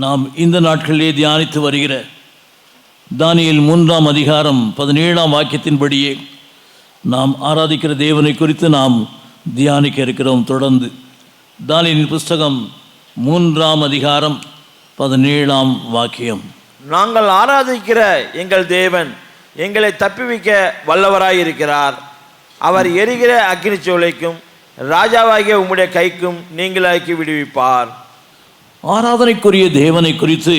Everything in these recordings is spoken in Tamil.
நாம் இந்த நாட்களிலே தியானித்து வருகிற தானியேல் 3ஆம் அதிகாரம் 17ஆம் வாக்கியத்தின்படியே நாம் ஆராதிக்கிற தேவனை குறித்து நாம் தியானிக்க இருக்கிறோம். தொடர்ந்து தானியேலின் புஸ்தகம் 3ஆம் அதிகாரம் 17ஆம் வாக்கியம். நாங்கள் ஆராதிக்கிற எங்கள் தேவன் எங்களை தப்பிவிக்க வல்லவராயிருக்கிறார். அவர் எரிகிற அக்கினி சூளைக்கும் ராஜாவாகிய உம்முடைய கைக்கும் நீங்களாக்கி விடுவிப்பார். ஆராதனைக்குரிய தேவனை குறித்து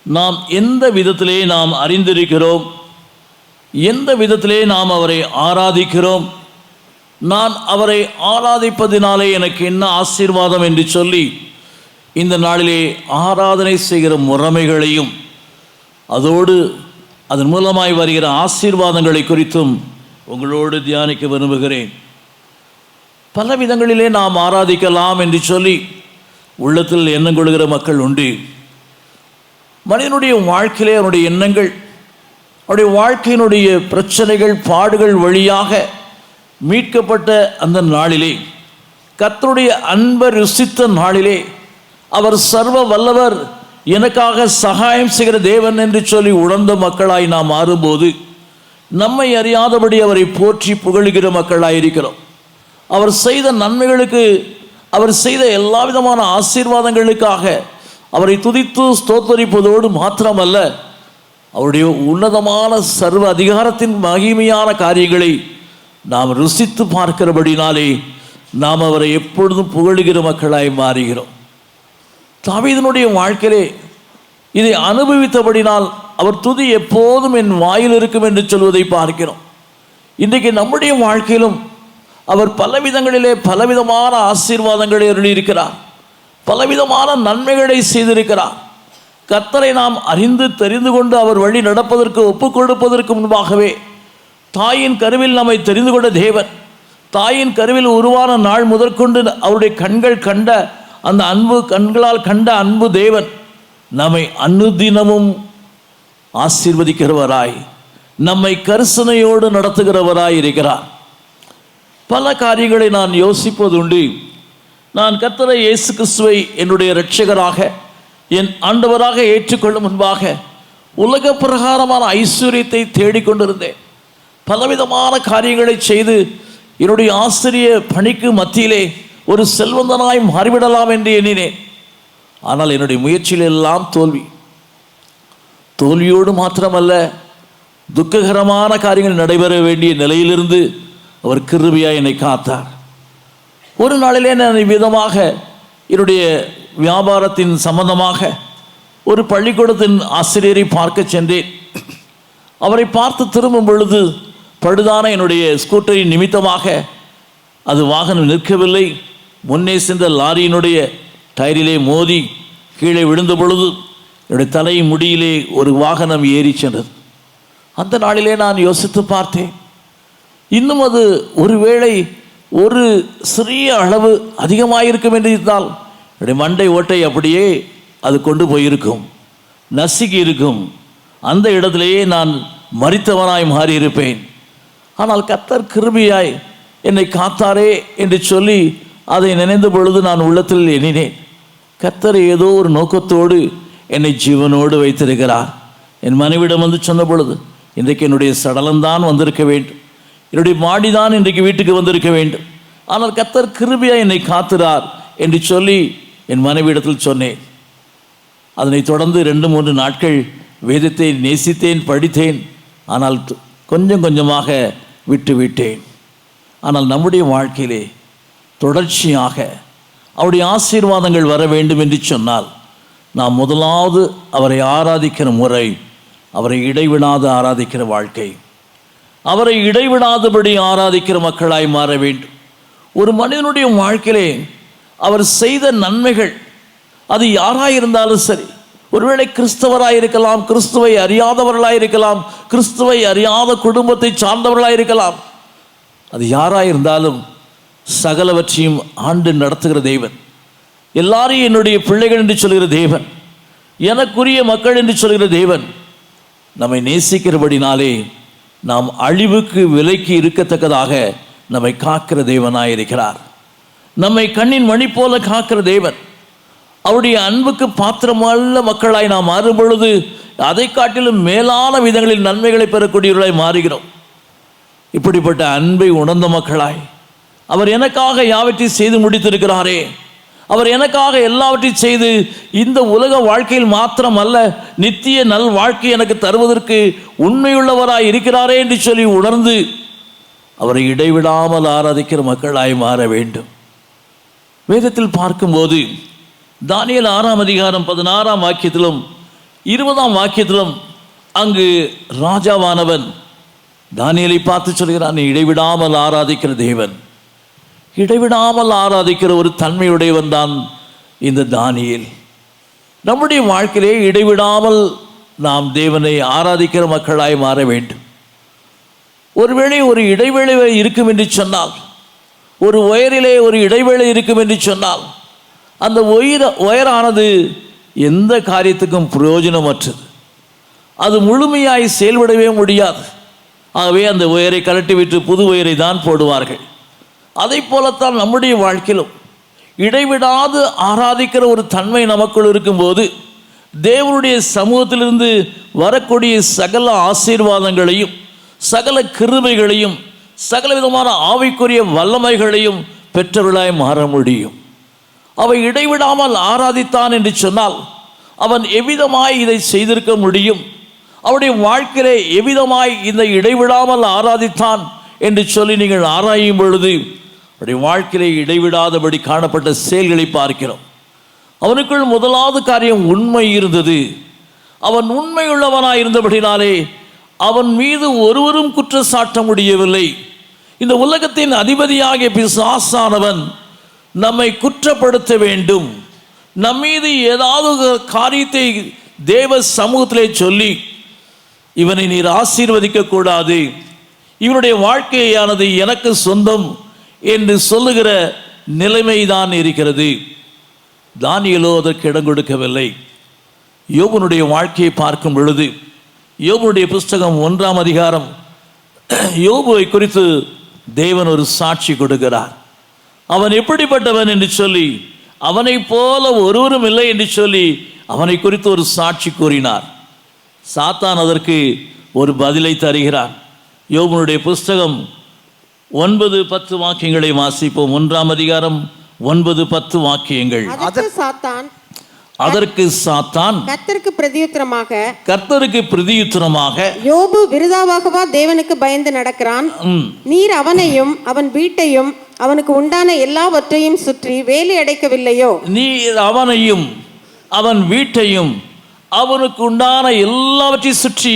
நாம் எந்த விதத்திலே நாம் அறிந்திருக்கிறோம், எந்த விதத்திலே நாம் அவரை ஆராதிக்கிறோம், நான் அவரை ஆராதிப்பதினாலே எனக்கு என்ன ஆசீர்வாதம் என்று சொல்லி இந்த நாளிலே ஆராதனை செய்கிற முறைமைகளையும் அதோடு அதன் மூலமாய் வருகிற ஆசீர்வாதங்களை குறித்தும் உங்களோடு தியானிக்க விரும்புகிறேன். பல விதங்களிலே நாம் ஆராதிக்கலாம் என்று சொல்லி உள்ளத்தில் எண்ணம் கொள்கிற மக்கள் உண்டு. மனிதனுடைய வாழ்க்கையிலே அவனுடைய எண்ணங்கள், அவருடைய வாழ்க்கையினுடைய பிரச்சனைகள், பாடுகள் வழியாக மீட்கப்பட்ட அந்த நாளிலே, கர்த்தருடைய அன்பை ருசித்த நாளிலே, அவர் சர்வ வல்லவர், எனக்காக சகாயம் செய்கிற தேவன் என்று சொல்லி உணர்ந்த மக்களாய் நாம் மாறும்போது நம்மை அறியாதபடி அவரை போற்றி புகழுகிற மக்களாயிருக்கிறோம். அவர் செய்த நன்மைகளுக்கு, அவர் செய்த எல்லா விதமான ஆசீர்வாதங்களுக்காக அவரை துதித்து ஸ்தோத்தரிப்பதோடு மாத்திரமல்ல, அவருடைய உன்னதமான சர்வ அதிகாரத்தின் மகிமையான காரியங்களை நாம் ருசித்து பார்க்கிறபடினாலே நாம் அவரை எப்பொழுதும் புகழுகிற மக்களாய் மாறுகிறோம். தாவீதினுடைய வாழ்க்கையிலே இதை அனுபவித்தபடினால் அவர் துதி எப்போதும் என் வாயில் இருக்கும் என்று சொல்வதை பார்க்கிறோம். இன்றைக்கு நம்முடைய வாழ்க்கையிலும் அவர் பலவிதங்களிலே பலவிதமான ஆசீர்வாதங்களை அருளியிருக்கிறார், பலவிதமான நன்மைகளை செய்திருக்கிறார். கர்த்தரை நாம் அறிந்து தெரிந்து கொண்டு அவர் வழி நடப்பதற்கு ஒப்புக் கொடுப்பதற்கு முன்பாகவே தாயின் கருவில் நம்மை தெரிந்து கொண்ட தேவன், தாயின் கருவில் உருவான நாள் முதற்கொண்டு அவருடைய கண்கள் கண்ட அந்த அன்பு, கண்களால் கண்ட அன்பு தேவன் நம்மை அனுதினமும் ஆசீர்வதிக்கிறவராய், நம்மை கரிசனையோடு நடத்துகிறவராய் இருக்கிறார். பல காரியங்களை நான் யோசிப்பதுண்டு. நான் கர்த்தரை இயேசு கிறிஸ்துவை என்னுடைய இரட்சகராக, என் ஆண்டவராக ஏற்றுக்கொள்ளும் முன்பாக உலக பிரகாரமான ஐஸ்வர்யத்தை தேடிக்கொண்டிருந்தேன். பலவிதமான காரியங்களை செய்து என்னுடைய ஆசிரிய பணிக்கு மத்தியிலே ஒரு செல்வந்தனாய் மாறிவிடலாம் என்று எண்ணினேன். ஆனால் என்னுடைய முயற்சியில் எல்லாம் தோல்வியோடு மாத்திரமல்ல, துக்ககரமான காரியங்கள் நடைபெற வேண்டிய நிலையிலிருந்து அவர் கிருபையாய் என்னை காத்தார். ஒரு நாளிலே நான் விதமாக என்னுடைய வியாபாரத்தின் சம்பந்தமாக ஒரு பள்ளிக்கூடத்தின் ஆசிரியரை பார்க்க சென்றேன். அவரை பார்த்து திரும்பும் பொழுது பழுதான என்னுடைய ஸ்கூட்டரின் நிமித்தமாக அது வாகனம் நிற்கவில்லை. முன்னே சென்ற லாரியினுடைய டயரிலே மோதி கீழே விழுந்த பொழுது என்னுடைய தலை முடியிலே ஒரு வாகனம் ஏறி சென்றது. அந்த நாளிலே நான் யோசித்து பார்த்தேன், இன்னும் அது ஒருவேளை ஒரு சிறிய அளவு அதிகமாயிருக்கும் என்று இருந்தால் என்னுடைய மண்டை ஓட்டை அப்படியே அது கொண்டு போயிருக்கும், நசுக்கி இருக்கும். அந்த இடத்திலேயே நான் மரித்தவனாய் மாறியிருப்பேன். ஆனால் கர்த்தர் கிருபையாய் என்னை காத்தாரே என்று சொல்லி அதை நினைந்த பொழுது நான் உள்ளத்தில் எண்ணினேன், கர்த்தர் ஏதோ ஒரு நோக்கத்தோடு என்னை ஜீவனோடு வைத்திருக்கிறார். என் மனைவிடம் வந்து சொன்ன பொழுது, இன்றைக்கு என்னுடைய சடலம்தான் வந்திருக்க வேண்டும், என்னுடைய மாடிதான் இன்றைக்கு வீட்டுக்கு வந்திருக்க வேண்டும், ஆனால் கர்த்தர் கிருபையாய் என்னை காத்துறார் என்று சொல்லி என் மனைவியிடத்தில் சொன்னேன். அதனைத் தொடர்ந்து 2-3 நாட்கள் வேதத்தை நேசித்தேன், படித்தேன். ஆனால் கொஞ்சம் கொஞ்சமாக விட்டுவிட்டேன். ஆனால் நம்முடைய வாழ்க்கையிலே தொடர்ச்சியாக அவருடைய ஆசீர்வாதங்கள் வர வேண்டும் என்று சொன்னால் நாம் முதலாவது அவரை ஆராதிக்கிற முறை, அவரை இடைவிடாது ஆராதிக்கிற வாழ்க்கை, அவரை இடைவிடாதபடி ஆராதிக்கிற மக்களாய் மாற வேண்டும். ஒரு மனிதனுடைய வாழ்க்கையிலே அவர் செய்த நன்மைகள், அது யாராயிருந்தாலும் சரி, ஒருவேளை கிறிஸ்தவராயிருக்கலாம், கிறிஸ்துவை அறியாதவர்களாயிருக்கலாம், கிறிஸ்துவை அறியாத குடும்பத்தை சார்ந்தவர்களாயிருக்கலாம், அது யாராயிருந்தாலும் சகலவற்றையும் ஆண்டு நடத்துகிற தேவன், எல்லாரையும் என்னுடைய பிள்ளைகள் என்று சொல்கிற தேவன், எனக்குரிய மக்கள் என்று சொல்கிற தேவன் நம்மை நேசிக்கிறபடினாலே நாம் அழிவுக்கு விலைக்கு இருக்கத்தக்கதாக நம்மை காக்கிற தேவனாயிருக்கிறார். நம்மை கண்ணின் மணி போல காக்கிற தேவன். அவருடைய அன்புக்கு பாத்திரமல்ல மக்களாய் நாம் மாறும் பொழுது அதை காட்டிலும் மேலான விதங்களில் நன்மைகளை பெறக்கூடியவர்களாய் மாறுகிறோம். இப்படிப்பட்ட அன்பை உணர்ந்த மக்களாய், அவர் எனக்காக யாவற்றையும் செய்து முடித்திருக்கிறாரே, அவர் எனக்காக எல்லாவற்றையும் செய்து இந்த உலக வாழ்க்கையில் மாத்திரம் அல்ல, நித்திய நல் வாழ்க்கை எனக்கு தருவதற்கு உண்மையுள்ளவராய் இருக்கிறாரே என்று சொல்லி உணர்ந்து அவரை இடைவிடாமல் ஆராதிக்கிற மக்களாய் மாற வேண்டும். வேதத்தில் பார்க்கும்போது தானியேல் 6ஆம் அதிகாரம் 16ஆம் வாக்கியத்திலும் 20ஆம் வாக்கியத்திலும் அங்கு ராஜாவானவன் தானியேலை பார்த்து சொல்கிறான், நீ இடைவிடாமல் ஆராதிக்கிற தேவன், இடைவிடாமல் ஆராதிக்கிற ஒரு தன்மையுடையவன் தான் இந்த தானியேல். நம்முடைய வாழ்க்கையிலே இடைவிடாமல் நாம் தேவனை ஆராதிக்கிற மக்களாய் மாற வேண்டும். ஒருவேளை ஒரு இடைவேளை இருக்கும் என்று சொன்னால், ஒரு ஒயரிலே ஒரு இடைவேளை இருக்கும் என்று சொன்னால், அந்த ஒயரானது எந்த காரியத்துக்கும் பிரயோஜனமற்றது, அது முழுமையாய் செயல்படவே முடியாது. ஆகவே அந்த ஒயரை கழட்டிவிட்டு புது ஒயரை தான் போடுவார்கள். அதை போலத்தான் நம்முடைய வாழ்க்கையிலும் இடைவிடாது ஆராதிக்கிற ஒரு தன்மை நமக்குள் இருக்கும்போது தேவனுடைய சமூகத்திலிருந்து வரக்கூடிய சகல ஆசீர்வாதங்களையும் சகல கிருபைகளையும் சகல விதமான ஆவிக்குரிய வல்லமைகளையும் பெற்றவர்களாய் மாற முடியும். அவை இடைவிடாமல் ஆராதித்தான் என்று சொன்னால் அவன் எவ்விதமாய் இதை செய்திருக்க முடியும், அவருடைய வாழ்க்கையிலே எவ்விதமாய் இந்த இடைவிடாமல் ஆராதித்தான் என்று சொல்லி நீங்கள் ஆராயும் பொழுது அவருடைய வாழ்க்கையிலே இடைவிடாதபடி காணப்பட்ட செயல்களை பார்க்கிறோம். அவனுக்குள் முதலாவது காரியம் உண்மை இருந்தது. அவன் உண்மையுள்ளவனாய் இருந்தபடினாலே அவன் மீது ஒருவரும் குற்றம் சாட்ட முடியவில்லை. இந்த உலகத்தின் அதிபதியாகிய பிசாசானவன் நம்மை குற்றப்படுத்த வேண்டும், நம்மீது ஏதாவது காரியத்தை தேவ சமூகத்திலே சொல்லி இவனை நீர் ஆசீர்வதிக்க கூடாது, இவனுடைய வாழ்க்கையானது எனக்கு சொந்தம் என்று சொல்லுகிற நிலைமைதான் இருக்கிறது. தானியேலோ அதற்கு இடம் கொடுக்கவில்லை. யோபுனுடைய வாழ்க்கையை பார்க்கும் பொழுது யோபுனுடைய புஸ்தகம் 1ஆம் அதிகாரம் யோபுவை குறித்து தேவன் ஒரு சாட்சி கொடுக்கிறார். அவன் எப்படிப்பட்டவன் என்று சொல்லி, அவனை போல ஒருவரும் இல்லை என்று சொல்லி அவனை குறித்து ஒரு சாட்சி கூறினார். சாத்தான் அதற்கு ஒரு பதிலை தருகிறான். யோபுனுடைய புஸ்தகம் 9-10 வாக்கியங்களை வாசிப்போம். 1ஆம் அதிகாரம் 9-10 வாக்கியங்கள். அதற்கு சாத்தான் கர்த்தருக்கு பிரதியுத்தரமாக, யோபு விருதாவாகவா தேவனுக்கு பயந்து நடக்கிறான்? நீர் அவனையும் அவன் வீட்டையும் அவனுக்கு உண்டான எல்லாவற்றையும் சுற்றி வேலி அடைக்கவில்லையோ? நீர் அவனையும் அவன் வீட்டையும் அவனுக்கு உண்டான எல்லாவற்றையும் சுற்றி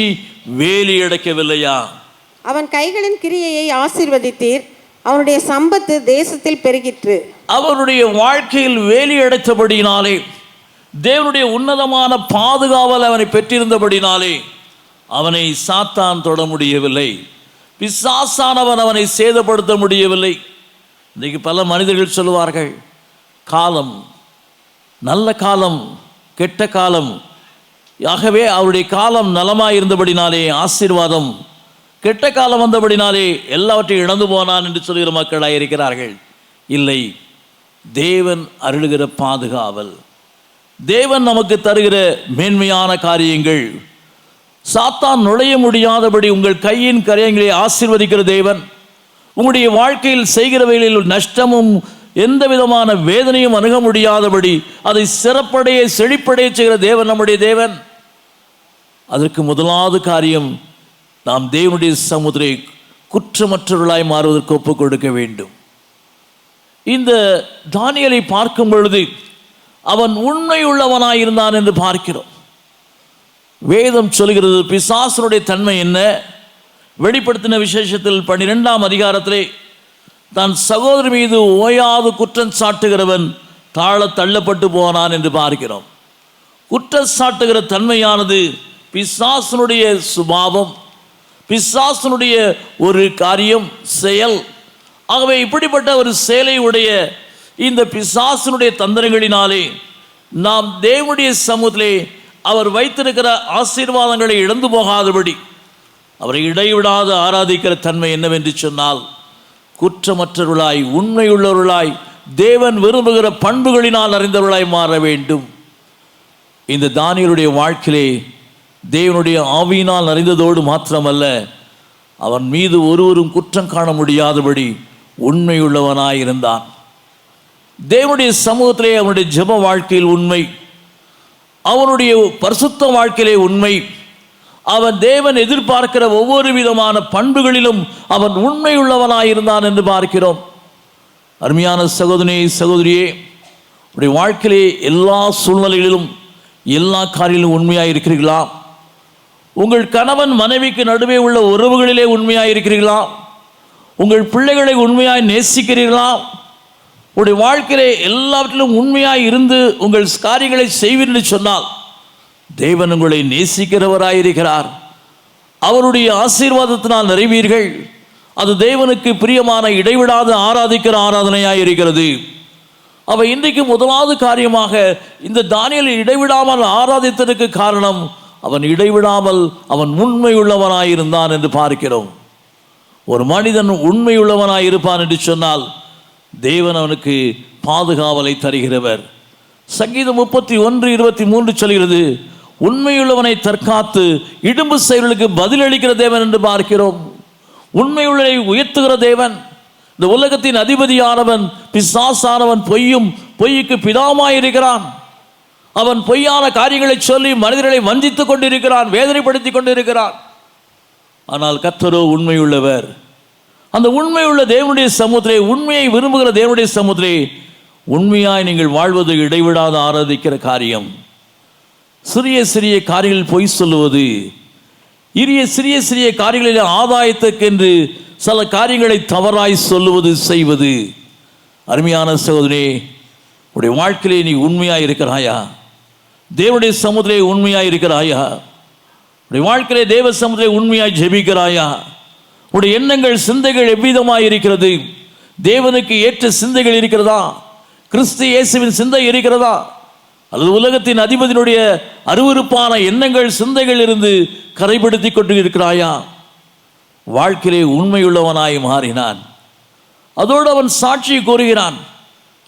வேலி அடைக்கவில்லையா? அவன் கைகளின் கிரியையை ஆசீர்வதித்தீர், அவனுடைய சம்பத்து தேசத்தில் பெருகிற்று. அவருடைய வாழ்க்கையில் வேலி அடைத்தபடினாலே, தேவனுடைய உன்னதமான பாதுகாவல் அவனை பெற்றிருந்தபடினாலே அவனை சாத்தான் தொட முடியவில்லை, பிசாசானவன் அவனை சேதப்படுத்த முடியவில்லை. இன்றைக்கு பல மனிதர்கள் சொல்லுவார்கள், காலம் நல்ல காலம் கெட்ட காலம், ஆகவே அவருடைய காலம் நலமாய் இருந்தபடினாலே ஆசீர்வாதம், கெட்ட காலம் வந்தபடினாலே எல்லாவற்றையும் இழந்து போனான் என்று சொல்கிற மக்களாக இருக்கிறார்கள். இல்லை, தேவன் அருளுகிற பாதுகாவல், தேவன் நமக்கு தருகிற மேன்மையான காரியங்கள், சாத்தான் நுழைய முடியாதபடி உங்கள் கையின் கரையங்களை ஆசீர்வதிக்கிற தேவன், உங்களுடைய வாழ்க்கையில் செய்கிறவைகளில் நஷ்டமும் எந்த விதமான வேதனையும் அணுக முடியாதபடி அதை சிறப்படைய செழிப்படைய செய்கிற தேவன் நம்முடைய தேவன். அதற்கு முதலாவது காரியம், நாம் தேவனுடைய சமுதிரை குற்றமற்றவர்களாய் மாறுவதற்கு ஒப்புக் கொடுக்க வேண்டும். இந்த தானியேலை பார்க்கும் பொழுது அவன் உண்மையுள்ளவனாய் இருந்தான் என்று பார்க்கிறோம். வேதம் சொல்கிறது பிசாசனுடைய தன்மை என்ன? வெளிப்படுத்தின விசேஷத்தில் 12ஆம் அதிகாரத்திலே தன் சகோதரி மீது ஓயாது குற்றம் சாட்டுகிறவன் தாழ தள்ளப்பட்டு போனான் என்று பார்க்கிறோம். குற்றம் சாட்டுகிற தன்மையானது பிசாசனுடைய சுபாவம், பிசாசனுடைய ஒரு காரியம், செயல். ஆகவே இப்படிப்பட்ட ஒரு செயலை உடைய இந்த பிசாசனுடைய தந்திரங்களினாலே நாம் தேவனுடைய சமூகத்திலே அவர் வைத்திருக்கிற ஆசீர்வாதங்களை இழந்து போகாதபடி அவரை இடைவிடாத ஆராதிக்கிற தன்மை என்னவென்று சொன்னால், குற்றமற்றவர்களாய் உண்மையுள்ளவர்களாய் தேவன் விரும்புகிற பண்புகளினால் அறிந்தவர்களாய் மாற வேண்டும். இந்த தானியேலுடைய வாழ்க்கையிலே தேவனுடைய ஆவியினால் அறிந்ததோடு மாத்திரமல்ல, அவன் மீது ஒருவரும் குற்றம் காண முடியாதபடி உண்மையுள்ளவனாயிருந்தான். தேவனுடைய சமூகத்திலே அவனுடைய ஜெப வாழ்க்கையில் உண்மை, அவனுடைய பரிசுத்த வாழ்க்கையிலே உண்மை, அவன் தேவன் எதிர்பார்க்கிற ஒவ்வொரு விதமான பண்புகளிலும் அவன் உண்மையுள்ளவனாயிருந்தான் என்று பார்க்கிறோம். அருமையான சகோதரனே, சகோதரியே, உடைய வாழ்க்கையிலே எல்லா சூழ்நிலைகளிலும் எல்லா காரியங்களிலும் உண்மையாக இருக்கிறீர்களா? உங்கள் கணவன் மனைவிக்கு நடுவே உள்ள உறவுகளிலே உண்மையாக இருக்கிறீர்களா? உங்கள் பிள்ளைகளை உண்மையாய் நேசிக்கிறீர்களா? உடைய வாழ்க்கையிலே எல்லாவற்றிலும் உண்மையாய் இருந்து உங்கள் காரியங்களை செய்வீர் என்று சொன்னால் தேவன் உங்களை நேசிக்கிறவராயிருக்கிறார். அவருடைய ஆசீர்வாதத்தினால் நிறைவீர்கள். அது தேவனுக்கு பிரியமான இடைவிடாத ஆராதிக்கிற ஆராதனையாய் இருக்கிறது. அவை இன்றைக்கு முதலாவது காரியமாக இந்த தானியேல் இடைவிடாமல் ஆராதித்ததற்கு காரணம், அவன் இடைவிடாமல் அவன் உண்மையுள்ளவனாயிருந்தான் என்று பார்க்கிறோம். ஒரு மனிதன் உண்மையுள்ளவனாய் இருப்பான் என்று சொன்னால் தேவன் அவனுக்கு பாதுகாவலை தருகிறவர். சங்கீதம் 31:23 சொல்கிறது, உண்மையுள்ளவனை தற்காத்து இடும்பு செயல்களுக்கு பதிலளிக்கிற தேவன் என்று பார்க்கிறோம். உண்மையுள்ளவனை உயர்த்துகிற தேவன். இந்த உலகத்தின் அதிபதியானவன் பிசாசானவன் பொய்யுக்கு பிதாமாயிருக்கிறான். அவன் பொய்யான காரியங்களை சொல்லி மனிதர்களை வஞ்சித்துக் கொண்டிருக்கிறான், வேதனைப்படுத்திக் கொண்டிருக்கிறான். ஆனால் கர்த்தரோ உண்மையுள்ளவர். அந்த உண்மையுள்ள தேவனுடைய சமூகத்திலே, உண்மையை விரும்புகிற தேவனுடைய சமூகத்திலே உண்மையாய் நீங்கள் வாழ்வது இடைவிடாத ஆராதிக்கிற காரியம். சிறிய சிறிய காரியங்களில் பொய் சொல்லுவது, சிறிய சிறிய காரியங்களில் ஆதாயத்துக்கென்று சில காரியங்களை தவறாய் சொல்லுவது, செய்வது. அருமையான சகோதரனே, உடைய வாழ்க்கையிலே நீ உண்மையாய் இருக்கிறாயா? தேவனுடைய சமூகத்திலே உண்மையாய் இருக்கிறாயா? உடைய வாழ்க்கையிலே தேவ சமூகத்திலே உண்மையாய் ஜெபிக்கிறாயா? உடைய எண்ணங்கள் சிந்தைகள் எவ்விதமாய் இருக்கிறது? தேவனுக்கு ஏற்ற சிந்தைகள் இருக்கிறதா? கிறிஸ்து இயேசுவின் சிந்தை இருக்கிறதா? அல்லது உலகத்தின் அதிபதியினுடைய அருவருப்பான எண்ணங்கள் சிந்தைகள் இருந்து கரைப்படுத்தி கொண்டு இருக்கிறாயா? வாழ்க்கையிலே உண்மையுள்ளவனாய் மாறினான். அதோடு அவன் சாட்சி கூறுகிறான்.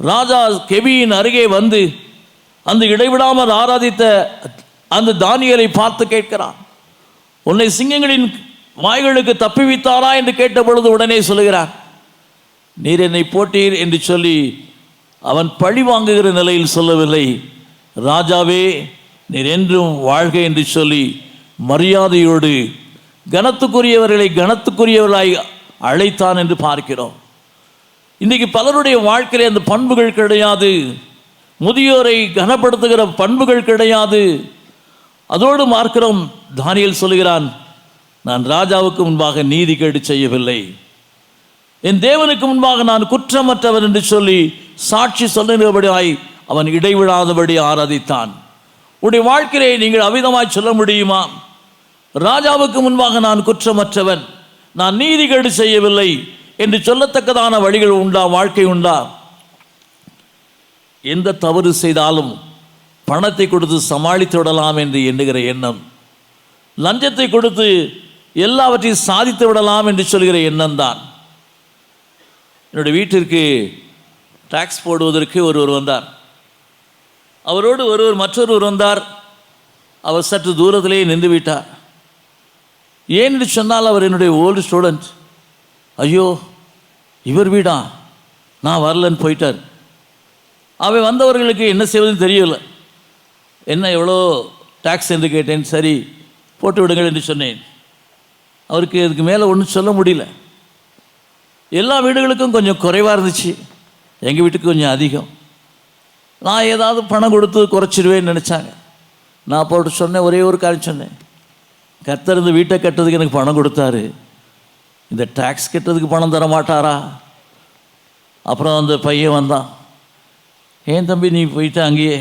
ராஜா கெபியின் அருகே வந்து அந்த இடைவிடாமல் ஆராதித்த அந்த தானியேலை பார்த்து கேட்கிறான், உன்னை சிங்கங்களின் வாய்களுக்கு தப்பிவித்தாரா என்று கேட்ட பொழுது உடனே சொல்லுகிறான், நீர் என்னை போட்டீர் என்று சொல்லி அவன் பழி வாங்குகிற நிலையில் சொல்லவில்லை, ராஜாவே நீர் என்றும் வாழ்க என்று சொல்லி மரியாதையோடு கனத்துக்குரியவர்களை கனத்துக்குரியவர்களாய் அழைத்தான் என்று பார்க்கிறோம். இன்றைக்கு பலருடைய வாழ்க்கையிலே அந்த பண்புகள் கிடையாது. முதியோரை கனப்படுத்துகிற பண்புகள் கிடையாது. அதோடு பார்க்கிறோம், தானியேல் சொல்லுகிறான், நான் ராஜாவுக்கு முன்பாக நீதி கேடு செய்யவில்லை, என் தேவனுக்கு முன்பாக நான் குற்றமற்றவன் என்று சொல்லி சாட்சி சொல்லுகிறபடியாய் அவன் இடைவிடாதபடி ஆராதித்தான். உடைய வாழ்க்கையை நீங்கள் அவிதமாய் சொல்ல முடியுமா? ராஜாவுக்கு முன்பாக நான் குற்றமற்றவன், நான் நீதி கேடு செய்யவில்லை என்று சொல்லத்தக்கதான வழிகள் உண்டா? வாழ்க்கை உண்டா? எந்த தவறு செய்தாலும் பணத்தை கொடுத்து சமாளித்து விடலாம் என்று எண்ணுகிற எண்ணம், லஞ்சத்தை கொடுத்து எல்லாவற்றையும் சாதித்து விடலாம் என்று சொல்கிற எண்ணம் தான். என்னுடைய வீட்டிற்கு டாக்ஸ் போடுவதற்கு ஒருவர் வந்தார். அவரோடு மற்றொருவர் வந்தார். அவர் சற்று தூரத்திலேயே நின்று விட்டார். ஏன் என்று சொன்னால் அவர் என்னுடைய ஓல்டு ஸ்டூடெண்ட். ஐயோ, இவர் வீடா, நான் வரலன்னு போயிட்டார். அவை வந்தவர்களுக்கு என்ன செய்வதுன்னு தெரியல. என்ன எவ்வளோ டாக்ஸ் என்று கேட்டேன். சரி போட்டு விடுங்கள் என்று சொன்னேன். அவருக்கு இதுக்கு மேலே ஒன்றும் சொல்ல முடியல. எல்லா வீடுகளுக்கும் கொஞ்சம் குறைவாக இருந்துச்சு, எங்கள் வீட்டுக்கு கொஞ்சம் அதிகம். நான் ஏதாவது பணம் கொடுத்து குறைச்சிடுவேன்னு நினச்சாங்க. நான் போட்டு சொன்னேன், ஒரே ஒரு காரியம் சொன்னேன், கர்த்தர் இந்த வீட்டை கட்டுறதுக்கு எனக்கு பணம் கொடுத்தாரு, இந்த டாக்ஸ் கட்டுறதுக்கு பணம் தர மாட்டாரா? அப்புறம் அந்த பையன் வந்தான், ஏன் தம்பி நீ போயிட்ட அங்கேயே?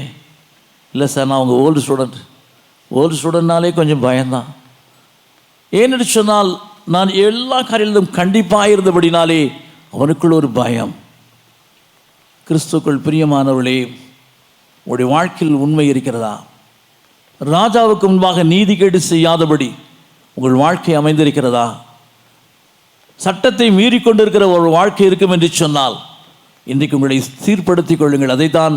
இல்லை சார், நான் அவங்க ஓல்டு ஸ்டூடெண்ட்னாலே கொஞ்சம் பயம்தான். ஏன்னு சொன்னால் நான் எல்லா காரியத்திலும் கண்டிப்பாக இருந்தபடினாலே அவனுக்குள்ள ஒரு பயம். கிறிஸ்துக்குள் பிரியமானவர்களே, உடைய வாழ்க்கையில் உண்மை இருக்கிறதா? ராஜாவுக்கு முன்பாக நீதி கேடு செய்யாதபடி உங்கள் வாழ்க்கை அமைந்திருக்கிறதா? சட்டத்தை மீறிக்கொண்டிருக்கிற ஒரு வாழ்க்கை இருக்கும் என்று சொன்னால் இன்றைக்கு உங்களை சீர்படுத்திக் கொள்ளுங்கள். அதைத்தான்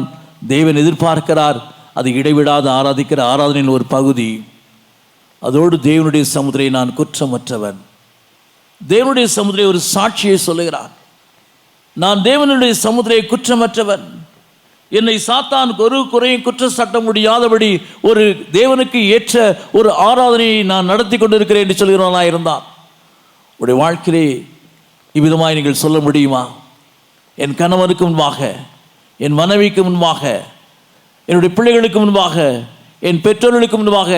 தேவன் எதிர்பார்க்கிறார். அது இடைவிடாது ஆராதிக்கிற ஆராதனையின் ஒரு பகுதி. அதோடு தேவனுடைய சமுத்திரை நான் குற்றமற்றவன். தேவனுடைய சமுத்திரை ஒரு சாட்சியை சொல்லுகிறார். நான் தேவனுடைய சமுத்திரை குற்றமற்றவன். என்னை சாத்தான் ஒரு குறையும் குற்றம் சாட்ட முடியாதபடி ஒரு தேவனுக்கு ஏற்ற ஒரு ஆராதனையை நான் நடத்தி கொண்டிருக்கிறேன் என்று சொல்கிறவனாக இருந்தான். உடைய வாழ்க்கையிலே இவ்விதமாய் நீங்கள் சொல்ல முடியுமா? என் கணவனுக்கு முன்பாக, என் மனைவிக்கு முன்பாக, என்னுடைய பிள்ளைகளுக்கு முன்பாக, என் பெற்றோர்களுக்கு முன்பாக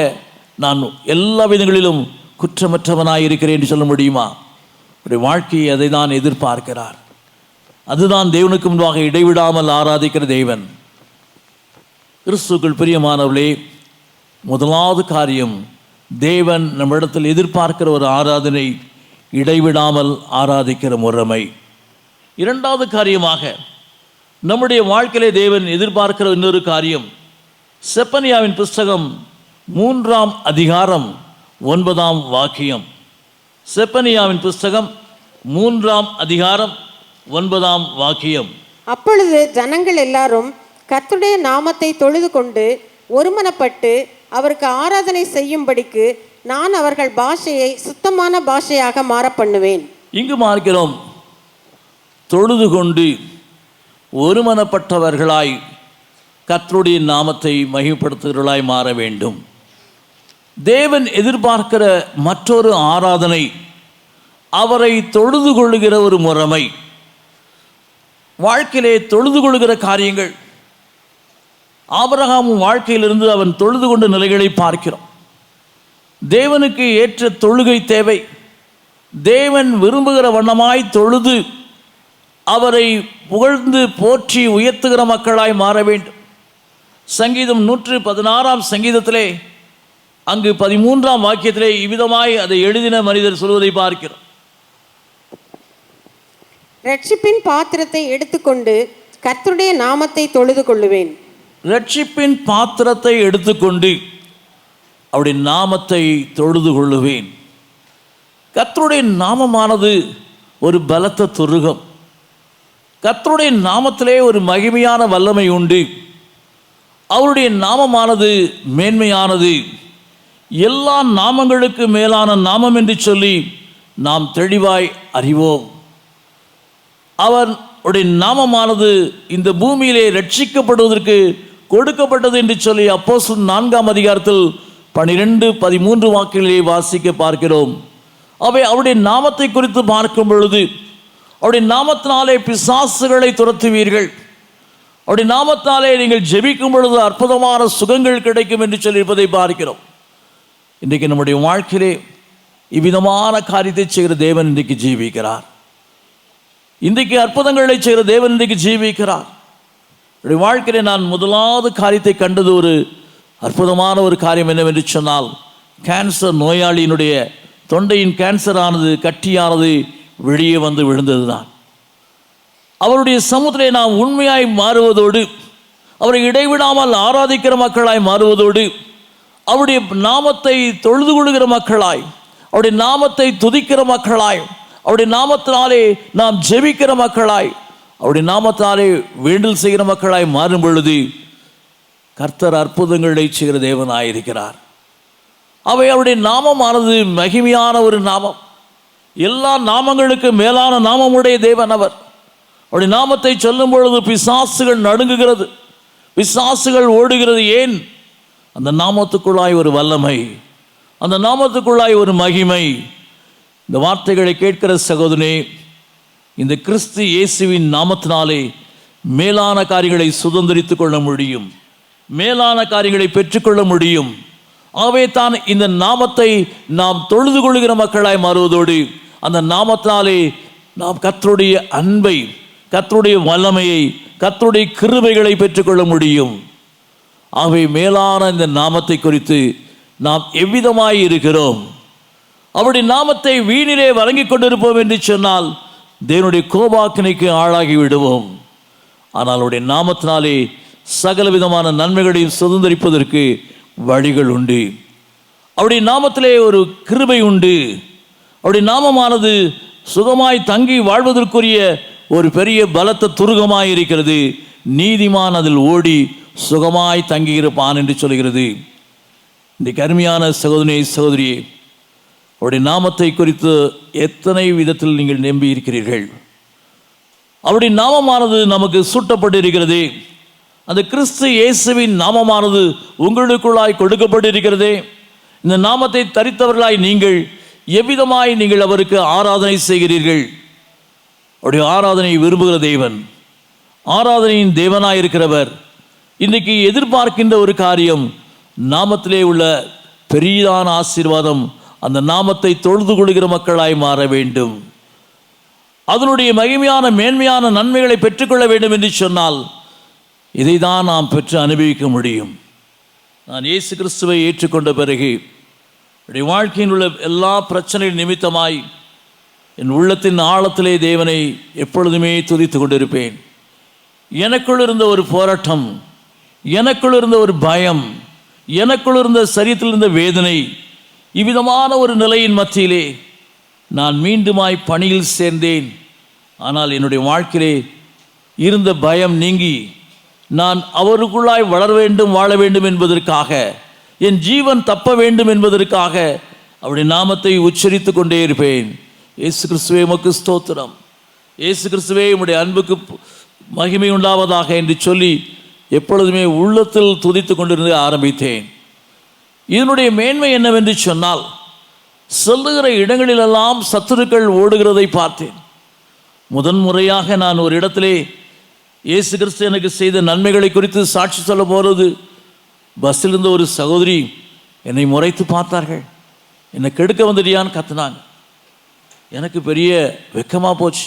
நான் எல்லா விதங்களிலும் குற்றமற்றவனாய் இருக்கிறேன் என்று சொல்ல முடியுமா? உடைய வாழ்க்கையை அதை தான் எதிர்பார்க்கிறார். அதுதான் தேவனுக்கு முன்பாக இடைவிடாமல் ஆராதிக்கிற தேவன். கிறிஸ்துவுக்குள் பிரியமானவர்களே, முதலாவது காரியம், தேவன் நம்மிடத்தில் எதிர்பார்க்கிற ஒரு ஆராதனை இடைவிடாமல் ஆராதிக்கிற முறைமை. இரண்டாவது காரியமாக நம்முடைய வாழ்க்கையிலே தேவன் எதிர்பார்க்கிற இன்னொரு காரியம், செப்பனியாவின் புஸ்தகம் 3ஆம் அதிகாரம் 9ஆம் வாக்கியம். செப்பனியாவின் புஸ்தகம் 3ஆம் அதிகாரம் 9ஆம் வாக்கியம். அப்பொழுது ஜனங்கள் எல்லாரும் கர்த்தருடைய நாமத்தை தொழுது கொண்டு ஒருமனப்பட்டு அவருக்கு ஆராதனை செய்யும்படிக்கு நான் அவர்கள் பாஷையை சுத்தமான பாஷையாக மாற பண்ணுவேன். இங்கு பார்க்கிறோம், தொழுது கொண்டு ஒருமனப்பட்டவர்களாய் கர்த்தருடைய நாமத்தை மகிமைப்படுத்துகிறவர்களாய் மாற வேண்டும். தேவன் எதிர்பார்க்கிற மற்றொரு ஆராதனை அவரை தொழுது கொள்ளுகிற ஒரு முறைமை. வாழ்க்கையிலே தொழுது கொள்ளுகிற காரியங்கள், ஆபிரகாமும் வாழ்க்கையிலிருந்து அவன் தொழுது கொண்ட நிலைகளை பார்க்கிறோம். தேவனுக்கு ஏற்ற தொழுகை தேவை. தேவன் விரும்புகிற வண்ணமாய் தொழுது அவரை புகழ்ந்து போற்றி உயர்த்துகிற மக்களாய் மாற வேண்டும். சங்கீதம் 116ஆம் சங்கீதத்திலே அங்கு 13ஆம் வாக்கியத்திலே இவ்விதமாய் அதை எழுதின மனிதர் சொல்வதை பார்க்கிறோம். ரட்சிப்பின் பாத்திரத்தை எடுத்துக்கொண்டு கர்த்தருடைய நாமத்தை தொழுது கொள்ளுவேன். ரட்சிப்பின் பாத்திரத்தை எடுத்துக்கொண்டு அவருடைய நாமத்தை தொழுது கொள்ளுவேன். கர்த்தருடைய நாமமானது ஒரு பலத்த துருகம். கர்த்தருடைய நாமத்திலே ஒரு மகிமையான வல்லமை உண்டு. அவருடைய நாமமானது மேன்மையானது. எல்லா நாமங்களுக்கு மேலான நாமம் என்று சொல்லி நாம் தெளிவாய் அறிவோம். அவருடைய நாமமானது இந்த பூமியிலே ரட்சிக்கப்படுவதற்கு கொடுக்கப்பட்டது என்று சொல்லி அப்போஸ்தலர் 4ஆம் அதிகாரத்தில் 12-13 வாக்கிலே வாசிக்க பார்க்கிறோம். அவை அவருடைய நாமத்தை குறித்து பார்க்கும் பொழுது, அவருடைய நாமத்தினாலே பிசாசுகளை துரத்துவீர்கள், அவருடைய நாமத்தினாலே நீங்கள் ஜெபிக்கும் பொழுது அற்புதமான சுகங்கள் கிடைக்கும் என்று சொல்லியிருப்பதை பார்க்கிறோம். இன்றைக்கு நம்முடைய வாழ்க்கையிலே இவ்விதமான காரியத்தை செய்கிற தேவன் இன்றைக்கு ஜீவிக்கிறார். இன்றைக்கு அற்புதங்களை செய்கிற தேவன் இன்றைக்கு ஜீவிக்கிறார். என்னுடைய வாழ்க்கையிலே நான் முதலாவது காரியத்தை கண்டது ஒரு அற்புதமான ஒரு காரியம் என்னவென்று சொன்னால், கேன்சர் நோயாளியினுடைய தொண்டையின் கேன்சரானது கட்டியானது வெளியே வந்து விழுந்தது தான். அவருடைய சமூகத்திலே நாம் உண்மையாய் மாறுவதோடு, அவரை இடைவிடாமல் ஆராதிக்கிற மக்களாய் மாறுவதோடு, அவருடைய நாமத்தை தொழுது கொள்கிற மக்களாய், அவருடைய நாமத்தை துதிக்கிற மக்களாய், அவருடைய நாமத்தினாலே நாம் ஜெபிக்கிற மக்களாய், அவருடைய நாமத்தினாலே வேண்டல் செய்கிற மக்களாய் மாறும் பொழுது கர்த்தர் அற்புதங்களை செய்கிற தேவனாயிருக்கிறார். அவை அவருடைய நாமமானது மகிமையான ஒரு நாமம். எல்லா நாமங்களுக்கு மேலான நாமமுடைய தேவன் அவர். அவருடைய நாமத்தை சொல்லும் பொழுது பிசாசுகள் நடுங்குகிறது, பிசாசுகள் ஓடுகிறது. ஏன்? அந்த நாமத்துக்குள்ளாய் ஒரு வல்லமை, அந்த நாமத்துக்குள்ளாய் ஒரு மகிமை. இந்த வார்த்தைகளை கேட்கிற சகோதரனே, இந்த கிறிஸ்து இயேசுவின் நாமத்தினாலே மேலான காரியங்களை சுதந்திரித்துக் கொள்ள முடியும், மேலான காரியங்களை பெற்றுக்கொள்ள முடியும். ஆகவே தான் இந்த நாமத்தை நாம் தொழுது கொள்கிற மக்களாய் மாறுவதோடு, அந்த நாமத்தினாலே நாம் கர்த்தருடைய அன்பை, கர்த்தருடைய வல்லமையை, கர்த்தருடைய கிருபைகளை பெற்றுக்கொள்ள முடியும். ஆகவே மேலான இந்த நாமத்தை குறித்து நாம் எவ்விதமாய் இருக்கிறோம்? அவருடைய நாமத்தை வீணிலே வழங்கி கொண்டிருப்போம் என்று சொன்னால் தேவனுடைய கோபாக்கினைக்கு ஆளாகி விடுவோம். ஆனால் அவருடைய நாமத்தினாலே சகல விதமான நன்மைகளையும் சுதந்திரிப்பதற்கு வழிகள் உண்டு. அவருடைய நாமத்திலே ஒரு கிருபை உண்டு. அவருடைய நாமமானது சுகமாய் தங்கி வாழ்வதற்குரிய ஒரு பெரிய பலத்த துருகமாய் இருக்கிறது, நீதிமான் அதில் ஓடி சுகமாய் தங்கியிருப்பான் என்று சொல்கிறது. இன்றைக்கு அருமையான சகோதரனே சகோதரியே, அவருடைய நாமத்தை குறித்து எத்தனை விதத்தில் நீங்கள் நம்பி இருக்கிறீர்கள்? அவருடைய நாமமானது நமக்கு சூட்டப்பட்டிருக்கிறது. அந்த கிறிஸ்து இயேசுவின் நாமமானது உங்களுக்குள்ளாய் கொடுக்கப்பட்டிருக்கிறதே. இந்த நாமத்தை தரித்தவர்களாய் நீங்கள் எவ்விதமாய் நீங்கள் அவருக்கு ஆராதனை செய்கிறீர்கள்? அவருடைய ஆராதனையை விரும்புகிற தேவன், ஆராதனையின் தேவனாய் இருக்கிறவர் இன்றைக்கு எதிர்பார்க்கின்ற ஒரு காரியம், நாமத்திலே உள்ள பெரிதான ஆசீர்வாதம் அந்த நாமத்தை தொழுது கொள்கிற மக்களாய் மாற வேண்டும். அதனுடைய மகிமையான மேன்மையான நன்மைகளை பெற்றுக்கொள்ள வேண்டும் என்று சொன்னால் இதை தான் நாம் பெற்று அனுபவிக்க முடியும். நான் இயேசு கிறிஸ்துவை ஏற்றுக்கொண்ட பிறகு என்னுடைய வாழ்க்கையில் உள்ள எல்லா பிரச்சனைகள் நிமித்தமாய் என் உள்ளத்தின் ஆழத்திலே தேவனை எப்பொழுதுமே துதித்து கொண்டிருப்பேன். எனக்குள் இருந்த ஒரு போராட்டம், எனக்குள் இருந்த ஒரு பயம், எனக்குள் இருந்த சரீரத்தில் இருந்த வேதனை, இவ்விதமான ஒரு நிலையின் மத்தியிலே நான் மீண்டுமாய் பணியில் சேர்ந்தேன். ஆனால் என்னுடைய வாழ்க்கையிலே இருந்த பயம் நீங்கி நான் அவருக்குள்ளாய் வளர வேண்டும், வாழ வேண்டும் என்பதற்காக, என் ஜீவன் தப்ப வேண்டும் என்பதற்காக அவருடைய நாமத்தை உச்சரித்து கொண்டே இருப்பேன். இயேசு கிறிஸ்துவே உமக்கு ஸ்தோத்திரம், இயேசு கிறிஸ்துவே உம்முடைய அன்புக்கு மகிமை உண்டாவதாக என்று சொல்லி எப்பொழுதுமே உள்ளத்தில் துதித்து கொண்டிருந்து ஆரம்பித்தேன். இதனுடைய மேன்மை என்னவென்று சொன்னால், செல்லுகிற இடங்களிலெல்லாம் சத்துருக்கள் ஓடுகிறதை பார்த்தேன். முதன்முறையாக நான் ஒரு இடத்திலே இயேசு கிறிஸ்து எனக்கு செய்த நன்மைகளை குறித்து சாட்சி சொல்ல போகிறது, பஸ்ஸில் இருந்த ஒரு சகோதரி என்னை முறைத்து பார்த்தார்கள். என்னை கெடுக்க வந்துட்டியான்னு கத்துனாங்க. எனக்கு பெரிய வெக்கமாக போச்சு.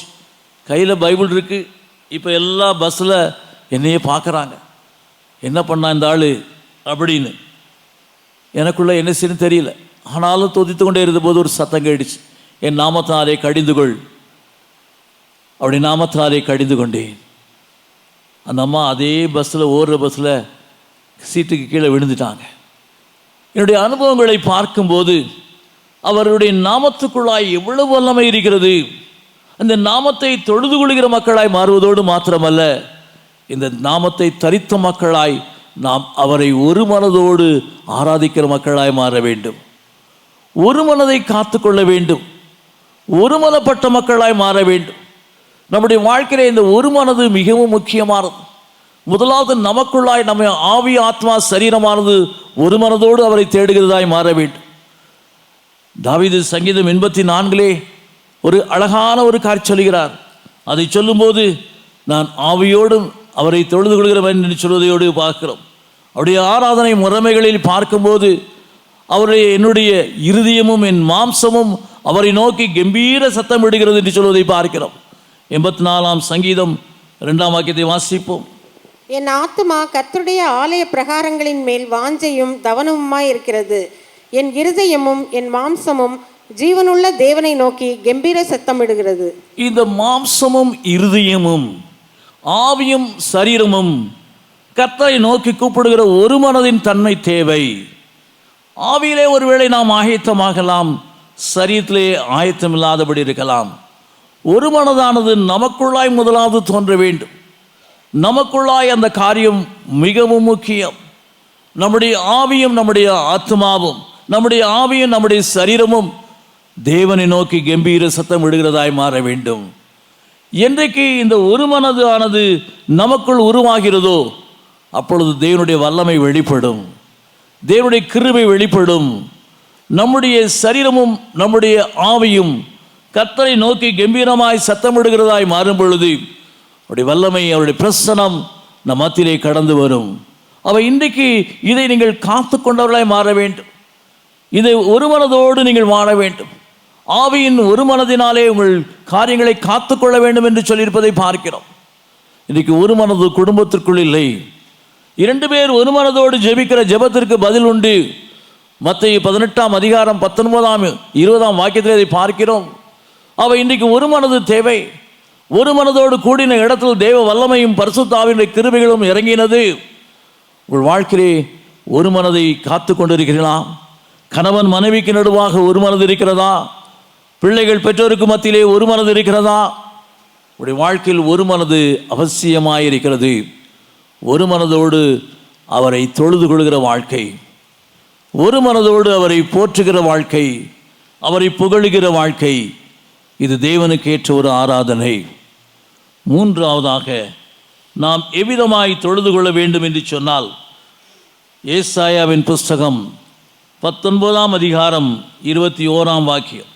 கையில் பைபிள் இருக்குது, இப்போ எல்லா பஸ்ஸில் என்னையே பார்க்குறாங்க. என்ன பண்ணா இந்த ஆள் அப்படின்னு எனக்குள்ளே என்ன செய்யணும் தெரியல. ஆனாலும் துதித்து கொண்டே இருந்தபோது ஒரு சத்தம் கேட்டுச்சு, என் நாமத்தினாலே கடிந்து கொள். அப்படி நாமத்தினாலே கடிந்து கொண்டேன். அந்த அம்மா அதே பஸ்ஸில் ஓடுற பஸ்ஸில் சீட்டுக்கு கீழே விழுந்துட்டாங்க. என்னுடைய அனுபவங்களை பார்க்கும்போது அவருடைய நாமத்துக்குள்ளாய் எவ்வளவு வல்லமை இருக்கிறது. அந்த நாமத்தை தொழுது கொள்கிற மக்களாய் மாறுவதோடு மாத்திரமல்ல, இந்த நாமத்தை தரித்த மக்களாய் நாம் அவரை ஒரு மனதோடு ஆராதிக்கிற மக்களாய் மாற வேண்டும். ஒரு மனதை காத்து கொள்ள வேண்டும், ஒரு மனப்பட்ட மக்களாய் மாற வேண்டும். நம்முடைய வாழ்க்கையில் இந்த ஒரு மனது மிகவும் முக்கியமானது. முதலாவது நமக்குள்ளாய் நம்ம ஆவி ஆத்மா சரீரமானது ஒரு மனதோடு அவரை தேடுகிறதாய் மாற வேண்டும். தாவீது சங்கீதம் 84 ஒரு அழகான ஒரு காட்சி சொல்கிறார். அதை சொல்லும்போது நான் ஆவியோடும் அவரை தொழுது கொள்கிறவன் என்று சொல்வதையோடு பார்க்கிறோம். அவருடைய ஆராதனை முறைமைகளில் பார்க்கும்போது அவருடைய என்னுடைய இருதயமும் என் மாம்சமும் அவரை நோக்கி கம்பீர சத்தம் விடுகிறது என்று சொல்வதை பார்க்கிறோம். 84 சங்கீதம் 2 வாக்கியத்தை வாசிப்போம். என் ஆத்துமா கர்த்தருடைய ஆலய பிரகாரங்களின் மேல் வாஞ்சையும் தவனமுமாய் இருக்கிறது. என் இருதயமும் என் மாம்சமும் ஜீவனுள்ள தேவனை நோக்கி கம்பீர சத்தமிடுகிறது. இந்த மாம்சமும் இருதயமும் ஆவியும் சரீரமும் கர்த்தரை நோக்கி கூப்பிடுகிற ஒரு மனதின் தன்மை தேவை. ஆவியிலே ஒருவேளை நாம் ஆயத்தமாகலாம், சரீரத்திலே ஆயத்தம் இல்லாதபடி இருக்கலாம். ஒரு மனதானது நமக்குள்ளாய் முதலாவது தோன்ற வேண்டும். நமக்குள்ளாய் அந்த காரியம் மிகவும் முக்கியம். நம்முடைய ஆவியும் நம்முடைய ஆத்மாவும், நம்முடைய ஆவியும் நம்முடைய சரீரமும் தேவனை நோக்கி கம்பீர சத்தம் விடுகிறதாய் மாற வேண்டும். என்றைக்கு இந்த ஒரு மனது ஆனது நமக்குள் உருவாகிறதோ அப்பொழுது தேவனுடைய வல்லமை வெளிப்படும், தேவனுடைய கிருபை வெளிப்படும். நம்முடைய சரீரமும் நம்முடைய ஆவியும் கர்த்தரை நோக்கி கம்பீரமாய் சத்தமிடுகிறதாய் மாறும் பொழுது அவருடைய வல்லமை, அவருடைய பிரசனம் நம் மத்தியிலே கடந்து வரும். அவை இன்றைக்கு இதை நீங்கள் காத்து கொண்டவர்களாய் மாற வேண்டும். இதை ஒரு மனதோடு நீங்கள் வாழ வேண்டும். ஆவியின் ஒரு மனதினாலே உங்கள் காரியங்களை காத்து கொள்ள வேண்டும் என்று சொல்லியிருப்பதை பார்க்கிறோம். இன்றைக்கு ஒரு மனது குடும்பத்திற்குள் இல்லை. 2 பேர் ஒரு மனதோடு ஜெபிக்கிற ஜெபத்திற்கு பதில் உண்டு. மத்தேயு 18 அதிகாரம் 19 20 வாக்கியத்தில் இதை பார்க்கிறோம். அவை இன்றைக்கு ஒரு மனது தேவை. ஒரு மனதோடு கூடின இடத்தில் தேவ வல்லமையும் பரிசுத்த ஆவியினுடைய கிருபைகளும் இறங்கினது. உங்கள் வாழ்க்கையிலே ஒரு மனதை காத்து கொண்டிருக்கிறீர்களா? கணவன் மனைவிக்கு நடுவாக ஒரு மனது இருக்கிறதா? பிள்ளைகள் பெற்றோருக்கு மத்தியிலே ஒரு மனது இருக்கிறதா? உடைய வாழ்க்கையில் ஒரு மனது அவசியமாயிருக்கிறது. ஒரு மனதோடு அவரை தொழுது கொள்கிற வாழ்க்கை, ஒரு மனதோடு அவரை போற்றுகிற வாழ்க்கை, அவரை புகழுகிற வாழ்க்கை, இது தேவனுக்கு ஏற்ற ஒரு ஆராதனை. மூன்றாவதாக நாம் எவ்விதமாய் தொழுது கொள்ள வேண்டும் என்று சொன்னால், ஏசாயாவின் புஸ்தகம் 19ஆம் அதிகாரம் 21ஆம் வாக்கியம்.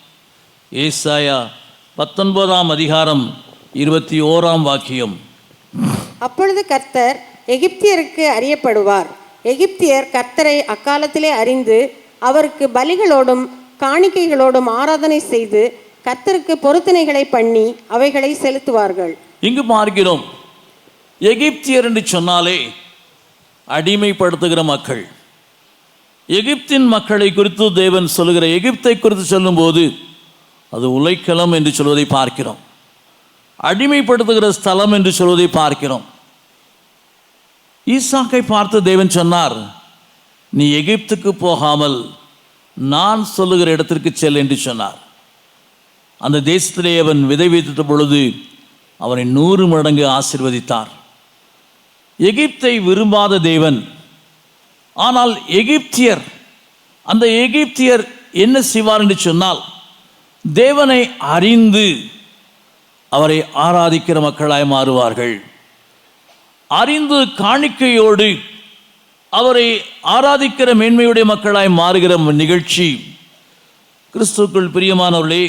ஏசாயா 19ஆம் அதிகாரம் 21ஆம் வாக்கியம். அப்பொழுது கர்த்தர் எகிப்தியருக்கு அறியப்படுவார். எகிப்தியர் கர்த்தரை அக்காலத்திலே அறிந்து அவருக்கு பலிகளோடும் காணிக்கைகளோடும் ஆராதனை செய்து கர்த்தருக்கு பொருத்தனைகளை பண்ணி அவைகளை செலுத்துவார்கள். இங்கு பார்க்கிறோம், எகிப்தியர் என்று சொன்னாலே அடிமைப்படுத்துகிற மக்கள். எகிப்தின் மக்களை குறித்து தேவன் சொல்லுகிற, எகிப்தை குறித்து சொல்லும்போது அது உலைக்களம் என்று சொல்வதை பார்க்கிறோம், அடிமைப்படுத்துகிற ஸ்தலம் என்று சொல்வதை பார்க்கிறோம். ஈசாக்கை பார்த்து தேவன் சொன்னார், நீ எகிப்துக்கு போகாமல் நான் சொல்லுகிற இடத்திற்கு செல் என்று சொன்னார். அந்த தேசத்திலே அவன் விதை விதித்த பொழுது அவனை 100 மடங்கு ஆசீர்வதித்தார். எகிப்தை விரும்பாத தேவன், ஆனால் எகிப்தியர், அந்த எகிப்தியர் என்ன செய்வார் என்று சொன்னால், தேவனை அறிந்து அவரை ஆராதிக்கிற மக்களாய் மாறுவார்கள். அறிந்து காணிக்கையோடு அவரை ஆராதிக்கிற மேன்மையுடைய மக்களாய் மாறுகிற நிகழ்ச்சி. கிறிஸ்துவுக்குள் பிரியமானவர்களே,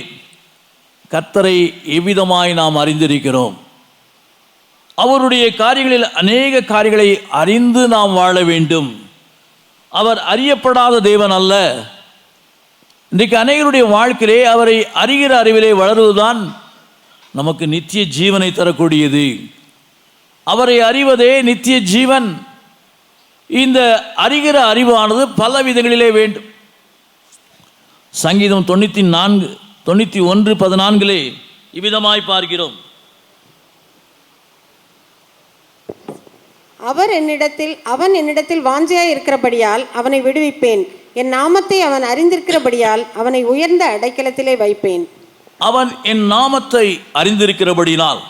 கர்த்தரை எவ்விதமாய் நாம் அறிந்திருக்கிறோம். அவருடைய காரியங்களில் அநேக காரியங்களை அறிந்து நாம் வாழ வேண்டும். அவர் அறியப்படாத தேவன் அல்ல. இன்றைக்கு அநேகருடைய வாழ்க்கையிலே அவரை அறிகிற அறிவிலே வளருவதுதான் நமக்கு நித்திய ஜீவனை தரக்கூடியது. அவரை அறிவதே நித்திய ஜீவன். இந்த அறிகிற அறிவானது பல விதங்களிலே வேண்டும். சங்கீதம் 91:14 இவ்விதமாய் பார்க்கிறோம், அவன் என்னிடத்தில் வாஞ்சையாய் இருக்கிறபடியால் அவனை விடுவிப்பேன். என் நாமத்தை அவன் அறிந்திருக்கிறபடியால் அவனை உயர்ந்த அடைக்கலத்திலே வைப்பேன். அவன் என் நாமத்தை அறிந்திருக்கிறபடினால்,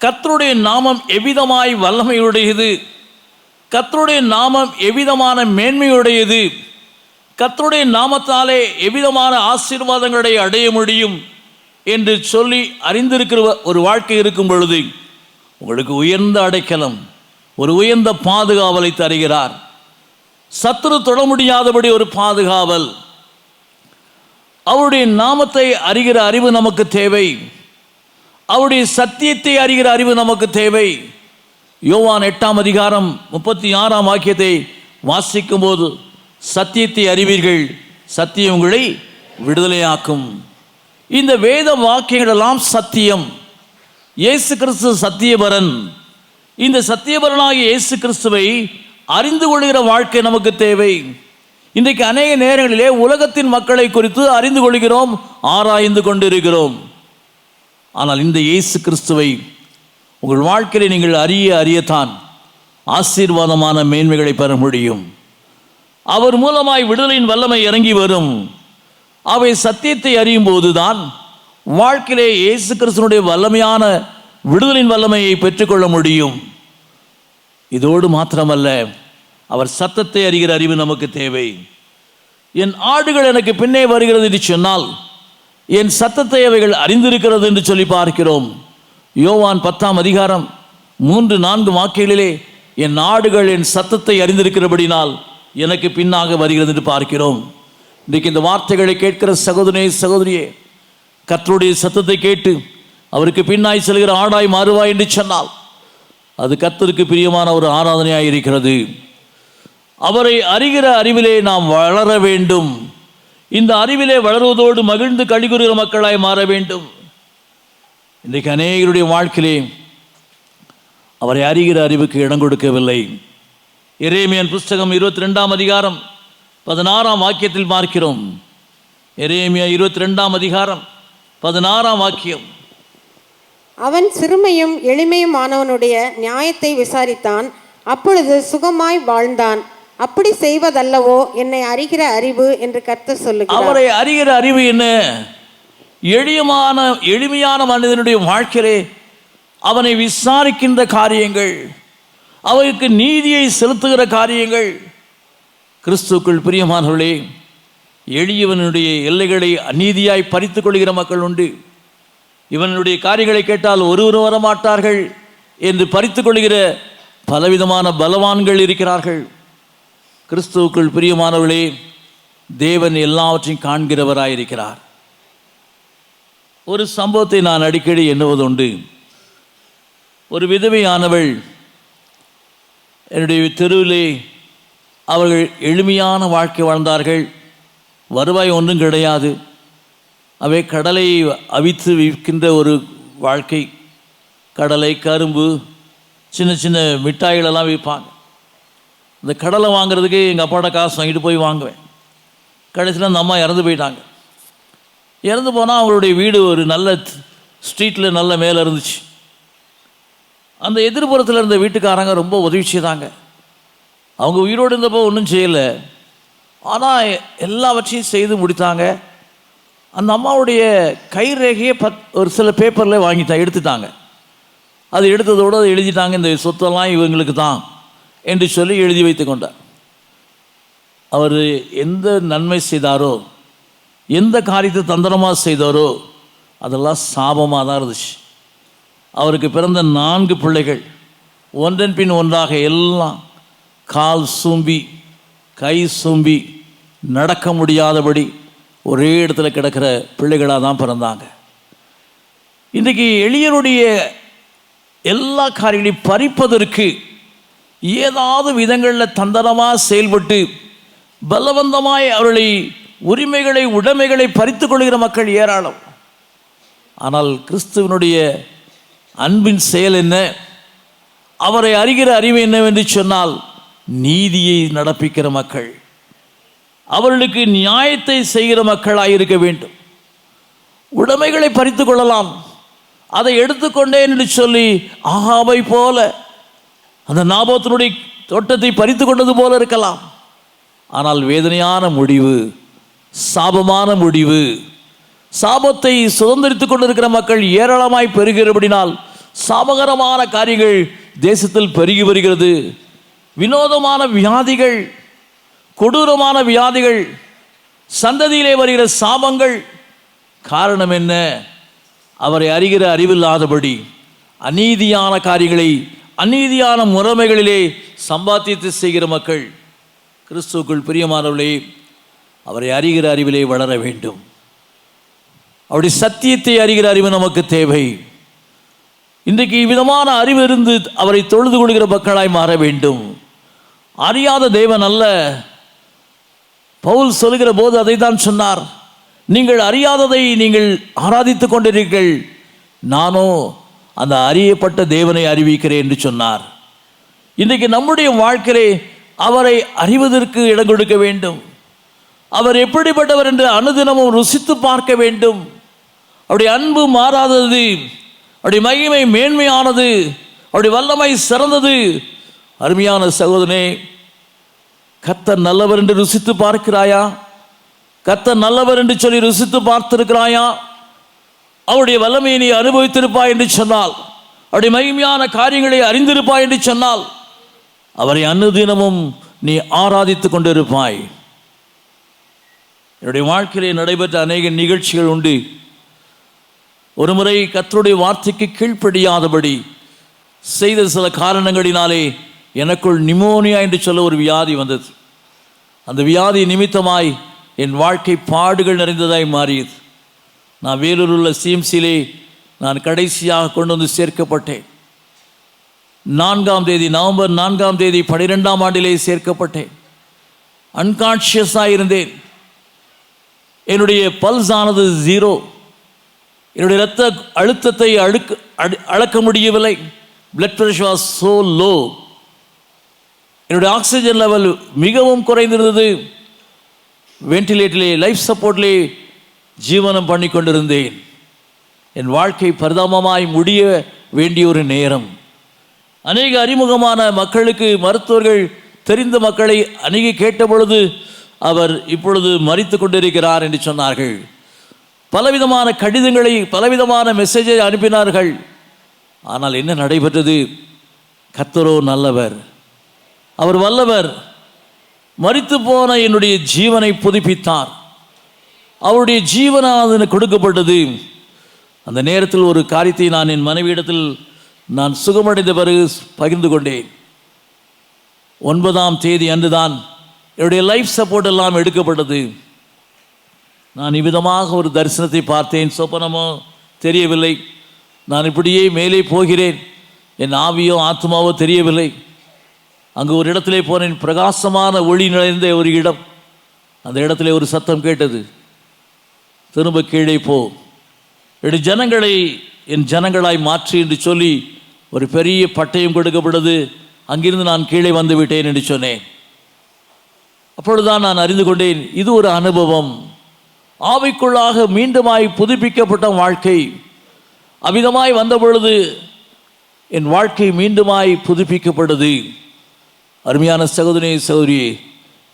கர்த்தருடைய நாமம் எவ்விதமாய் வல்லமையுடையது, கர்த்தருடைய நாமம் எவ்விதமான மேன்மையுடையது, கர்த்தருடைய நாமத்தாலே எவ்விதமான ஆசீர்வாதங்களை அடைய முடியும் என்று சொல்லி அறிந்திருக்கிற ஒரு வாழ்க்கை இருக்கும் பொழுது உங்களுக்கு உயர்ந்த அடைக்கலம், ஒரு உயர்ந்த பாதுகாவலை தருகிறார். சத்துரு தொட முடியாதபடி ஒரு பாதுகாவல். அவருடைய நாமத்தை அறிகிற அறிவு நமக்கு தேவை. அவருடைய சத்தியத்தை அறிகிற அறிவு நமக்கு தேவை. யோவான் 8ஆம் அதிகாரம் 36ஆம் வாக்கியத்தை வாசிக்கும் போது, சத்தியத்தை அறிவீர்கள், சத்தியம் உங்களை விடுதலையாக்கும். இந்த வேத வாக்கியங்கள் எல்லாம் சத்தியம். இயேசு கிறிஸ்து சத்தியபரன். இந்த சத்தியபரனாகிய இயேசு கிறிஸ்துவை அறிந்து கொள்கிற வாழ்க்கை நமக்கு தேவை. இன்றைக்கு அநேக நேரங்களிலே உலகத்தின் மக்களை குறித்து அறிந்து கொள்கிறோம், ஆராய்ந்து கொண்டிருக்கிறோம். ஆனால் இந்த இயேசு கிறிஸ்துவை உங்கள் வாழ்க்கையை நீங்கள் அறியத்தான் ஆசீர்வாதமான மேன்மைகளை பெற முடியும். அவர் மூலமாய் விடுதலையின் வல்லமை இறங்கி வரும். அவை சத்தியத்தை அறியும் போதுதான் வாழ்க்கையிலே இயேசு கிறிஸ்துவனுடைய வல்லமையான விடுதலின் வல்லமையை பெற்றுக்கொள்ள முடியும். இதோடு மாத்திரமல்ல, அவர் சத்தத்தை அறிகிற அறிவு நமக்கு தேவை. என் ஆடுகள் எனக்கு பின்னே வருகிறது என்று சொன்னால் என் சத்தத்தை அவைகள் அறிந்திருக்கிறது என்று சொல்லி பார்க்கிறோம். யோவான் 10ஆம் அதிகாரம் 3-4 வாக்கியங்களிலே என் ஆடுகள் என் சத்தத்தை அறிந்திருக்கிறபடினால் எனக்கு பின்னாக வருகிறது என்று பார்க்கிறோம். இன்றைக்கு இந்த வார்த்தைகளை கேட்கிற சகோதரனே, சகோதரியே, கர்த்தருடைய சத்தத்தை கேட்டு அவருக்கு பின்னாய் செல்கிற ஆடாய் மாறுவாய் என்று சொன்னால் அது கர்த்தருக்கு பிரியமான ஒரு ஆராதனையாக இருக்கிறது. அவரை அறிகிற அறிவிலே நாம் வளர வேண்டும். இந்த அறிவிலே வளருவதோடு மகிழ்ந்து கழிகுறுகிற மக்களாய் மாற வேண்டும். இன்றைக்கு அநேகருடைய வாழ்க்கையிலே அவரை அறிகிற அறிவுக்கு இடம் கொடுக்கவில்லை. எரேமியாவின் புஸ்தகம் 22ஆம் அதிகாரம் 16ஆம் வாக்கியத்தில் பார்க்கிறோம். எரேமியா 22ஆம் அதிகாரம் 16ஆம் வாக்கியம். அவன் சிறுமையும் எளிமையும் ஆனவனுடைய நியாயத்தை விசாரித்தான், அப்பொழுது சுகமாய் வாழ்ந்தான். அப்படி செய்வதல்லவோ என்னை அறிகிற அறிவு என்று கர்த்தர் சொல்லுகிறார். அவரை அறிகிற அறிவு என்ன? எளிமையான மனிதனுடைய வாழ்க்கையிலே அவனை விசாரிக்கின்ற காரியங்கள், அவருக்கு நீதியை செலுத்துகிற காரியங்கள். கிறிஸ்துவுக்குள் பிரியமானவர்களே, எளியவனுடைய எல்லைகளை அநீதியாய் பறித்து கொள்கிற மக்கள் உண்டு. இவனுடைய காரியங்களை கேட்டால் ஒருவரும் வரமாட்டார்கள் என்று பறித்து கொள்கிற பலவிதமான பலவான்கள் இருக்கிறார்கள். கிறிஸ்துவுக்குள் பிரியமானவர்களே, தேவன் எல்லாவற்றையும் காண்கிறவராயிருக்கிறார். ஒரு சம்பவத்தை நான் அடிக்கடி எண்ணுவதுண்டு. ஒரு விதவையானவள் என்னுடைய தெருவிலே, அவர்கள் எளிமையான வாழ்க்கை வாழ்ந்தார்கள். வருவாய் ஒன்றும் கிடையாது. அவை கடலை அவித்து விற்கின்ற ஒரு வாழ்க்கை. கடலை, கரும்பு, சின்ன சின்ன மிட்டாய்களெல்லாம் விற்பாங்க. இந்த கடலை வாங்குறதுக்கு எங்கள் அப்பாவோட காசு வாங்கிட்டு போய் வாங்குவேன். கடைசியில் அந்த அம்மா இறந்து போயிட்டாங்க. இறந்து போனால் அவங்களுடைய வீடு ஒரு நல்ல ஸ்ட்ரீட்டில் நல்ல மேலே இருந்துச்சு. அந்த எதிர்ப்புறத்தில் இருந்த வீட்டுக்காரங்க ரொம்ப உதவி செய்தாங்க. அவங்க உயிரோடு இருந்தப்போ ஒன்றும் செய்யலை, ஆனால் எல்லாவற்றையும் செய்து முடித்தாங்க. அந்த அம்மாவுடைய கை ரேகையை ஒரு சில பேப்பரில் எடுத்துட்டாங்க. அது எடுத்ததோடு அதை எழுதிட்டாங்க, இந்த சொத்தெல்லாம் இவங்களுக்கு தான் என்று சொல்லி எழுதி வைத்து கொண்டார். அவர் எந்த நன்மை செய்தாரோ, எந்த காரியத்தை தந்திரமாக செய்தாரோ, அதெல்லாம் சாபமாக தான் இருந்துச்சு. அவருக்கு பிறந்த 4 பிள்ளைகள் ஒன்றன் பின் ஒன்றாக எல்லாம் கால் சூம்பி, கை சூம்பி, நடக்க முடியாதபடி ஒரே இடத்துல கிடக்கிற பிள்ளைகளாக தான் பிறந்தாங்க. இன்றைக்கு எளியருடைய எல்லா காரியங்களையும் பறிப்பதற்கு ஏதாவது விதங்களில் தந்திரமாக செயல்பட்டு பலவந்தமாய் அவர்களை உரிமைகளை, உடைமைகளை பறித்து கொள்கிற மக்கள் ஏராளம். ஆனால் கிறிஸ்துவனுடைய அன்பின் செயல் என்ன? அவரை அறிகிற அறிவு என்னவென்று சொன்னால், நீதியை நடப்பிக்கிற மக்கள், அவர்களுக்கு நியாயத்தை செய்கிற மக்களாயிருக்க வேண்டும். உடைமைகளை பறித்து கொள்ளலாம், அதை எடுத்துக்கொண்டேன் என்று சொல்லி ஆகாபை போல அந்த நாபோத்தினுடைய தோட்டத்தை பறித்து கொண்டது போல இருக்கலாம். ஆனால் வேதனையான முடிவு, சாபமான முடிவு. சாபத்தை சுதந்திரித்துக் கொண்டிருக்கிற மக்கள் ஏராளமாய் பெருகிறபடினால் சாபகரமான காரியங்கள் தேசத்தில் பெருகி வருகிறது. வினோதமான வியாதிகள், கொடூரமான வியாதிகள், சந்ததியிலே வருகிற சாபங்கள். காரணம் என்ன? அவரை அறிகிற அறிவில்லாதபடி அநீதியான காரியங்களை, அநீதியான முறைமைகளிலே சம்பாத்தியத்தை செய்கிற மக்கள். கிறிஸ்துவுக்குள் பிரியமானவர்களே, அவரை அறிகிற அறிவிலே வளர வேண்டும். அவருடைய சத்தியத்தை அறிகிற அறிவு நமக்கு தேவை. இன்றைக்கு இவ்விதமான அறிவு இருந்து அவரை தொழுது கொள்கிற மக்களாய் மாற வேண்டும். அறியாத தேவன் அல்ல. பவுல் சொல்கிற போது அதை தான் சொன்னார். நீங்கள் அறியாததை நீங்கள் ஆராதித்துக் கொண்டிருக்கிறீர்கள், நானோ அந்த அறியப்பட்ட தேவனை அறிவிக்கிறேன் என்று சொன்னார். இன்றைக்கு நம்முடைய வாழ்க்கையிலே அவரை அறிவதற்கு இடம் கொடுக்க வேண்டும். அவர் எப்படிப்பட்டவர் என்று அனுதினமும் ருசித்து பார்க்க வேண்டும். அவருடைய அன்பு மாறாதது, அவருடைய மகிமை மேன்மையானது, அவருடைய வல்லமை சிறந்தது. அருமையான சகோதரனே, கர்த்தர் நல்லவர் என்று ருசித்து பார்க்கிறாயா? கர்த்தர் நல்லவர் என்று சொல்லி ருசித்து பார்த்திருக்கிறாயா? அவருடைய வல்லமையை நீ அனுபவித்திருப்பாய் என்று சொன்னால், அவருடைய மகிமையான காரியங்களை அறிந்திருப்பாய் என்று சொன்னால், அவரை அனுதினமும் நீ ஆராதித்து கொண்டிருப்பாய். என்னுடைய வாழ்க்கையிலே நடைபெற்ற அநேக நிகழ்ச்சிகள் உண்டு. ஒரு முறை கர்த்தருடைய வார்த்தைக்கு கீழ்ப்படியாதபடி செய்த சில காரணங்களினாலே எனக்குள் நிமோனியா என்று சொல்ல ஒரு வியாதி வந்தது. அந்த வியாதி நிமித்தமாய் என் வாழ்க்கை பாடுகள் நிறைந்ததாய் மாறியது. நான் வேலூரில் உள்ள சிஎம்சியிலே நான் கடைசியாக கொண்டு வந்து சேர்க்கப்பட்டேன். 4ஆம் தேதி, நவம்பர் 4ஆம் தேதி 12ஆம் ஆண்டிலே சேர்க்கப்பட்டேன். அன்கான்ஷியஸாக இருந்தேன். என்னுடைய பல்ஸ் ஆனது 0. என்னுடைய இரத்த அழுத்தத்தை அளக்க முடியவில்லை. Blood pressure was so low. என்னுடைய ஆக்சிஜன் லெவல் மிகவும் குறைந்திருந்தது. வென்டிலேட்டரிலே, லைஃப் சப்போர்ட்லே ஜீவனம் பண்ணி கொண்டிருந்தேன். என் வாழ்க்கை பரிதாபமாய் முடிய வேண்டிய ஒரு நேரம். அநேக அறிமுகமான மக்களுக்கு, மருத்துவர்கள், தெரிந்த மக்களை அணுகி கேட்ட பொழுது அவர் இப்பொழுது மரித்து கொண்டிருக்கிறார் என்று சொன்னார்கள். பலவிதமான கடிதங்களை, பலவிதமான மெசேஜை அனுப்பினார்கள். ஆனால் என்ன நடைபெற்றது? கர்த்தரோ நல்லவர், அவர் வல்லவர். மரித்து போன என்னுடைய ஜீவனை புதுப்பித்தார். அவருடைய ஜீவனானது எனக்கு கொடுக்கப்பட்டது. அந்த நேரத்தில் ஒரு காரியத்தை நான் என் மனைவியிடத்தில் நான் சுகமடைந்த பிறகு பகிர்ந்து கொண்டேன். 9ஆம் தேதி அன்றுதான் என்னுடைய லைஃப் சப்போர்ட் எல்லாம் எடுக்கப்பட்டது. நான் இவ்விதமாக ஒரு தரிசனத்தை பார்த்தேன். சொப்பனமோ தெரியவில்லை. நான் இப்படியே மேலே போகிறேன். என் ஆவியோ ஆத்மாவோ தெரியவில்லை. அங்கு ஒரு இடத்திலே போனேன். பிரகாசமான ஒளி நிறைந்த ஒரு இடம். அந்த இடத்திலே ஒரு சத்தம் கேட்டது, திரும்ப கீழே போ, ஜனங்களை என் ஜனங்களாய் மாற்றி என்று சொல்லி ஒரு பெரிய பட்டயம் கொடுக்கப்பட்டது. அங்கிருந்து நான் கீழே வந்து விட்டேன் என்று சொன்னேன். அப்பொழுதுதான் நான் அறிந்து கொண்டேன், இது ஒரு அனுபவம். ஆவிக்குள்ளாக மீண்டுமாய் புதுப்பிக்கப்பட்ட வாழ்க்கை. அவ்விதமாய் வந்த பொழுது என் வாழ்க்கை மீண்டுமாய் புதுப்பிக்கப்படுது. அருமையான சகோதரி சகோதரியே,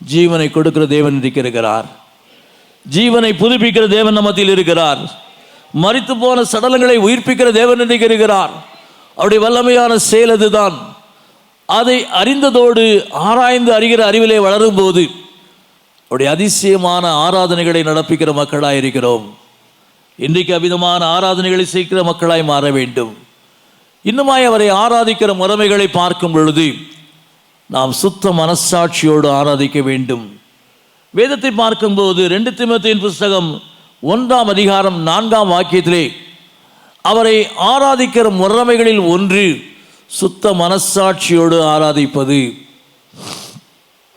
ஜீவனை கொடுக்கிற தேவன் இருக்கிறார். ஜீவனை புதுப்பிக்கிற தேவன் நம்மத்தில் இருக்கிறார். மரித்து போன சடலங்களை உயிர்ப்பிக்கிற தேவன் இருக்கிறார். அவருடைய வல்லமையான செயல் அதுதான். அதை அறிந்ததோடு ஆராய்ந்து அறிகிற அறிவிலே வளரும் போது அவருடைய அதிசயமான ஆராதனைகளை நடப்பிக்கிற மக்களாய் இருக்கிறோம். இன்றைக்கு அவ்விதமான ஆராதனைகளை செய்கிற மக்களாய் மாற வேண்டும். இன்னுமாய் அவரை ஆராதிக்கிற முறைமைகளை பார்க்கும் பொழுது நாம் சுத்த மனசாட்சியோடு ஆராதிக்க வேண்டும். வேதத்தை பார்க்கும்போது 2 தீமோத்தேயுவின் புஸ்தகம் 1ஆம் அதிகாரம் 4ஆம் வாக்கியத்திலே அவரை ஆராதிக்கிற முறைமைகளில் ஒன்று சுத்த மனசாட்சியோடு ஆராதிப்பது.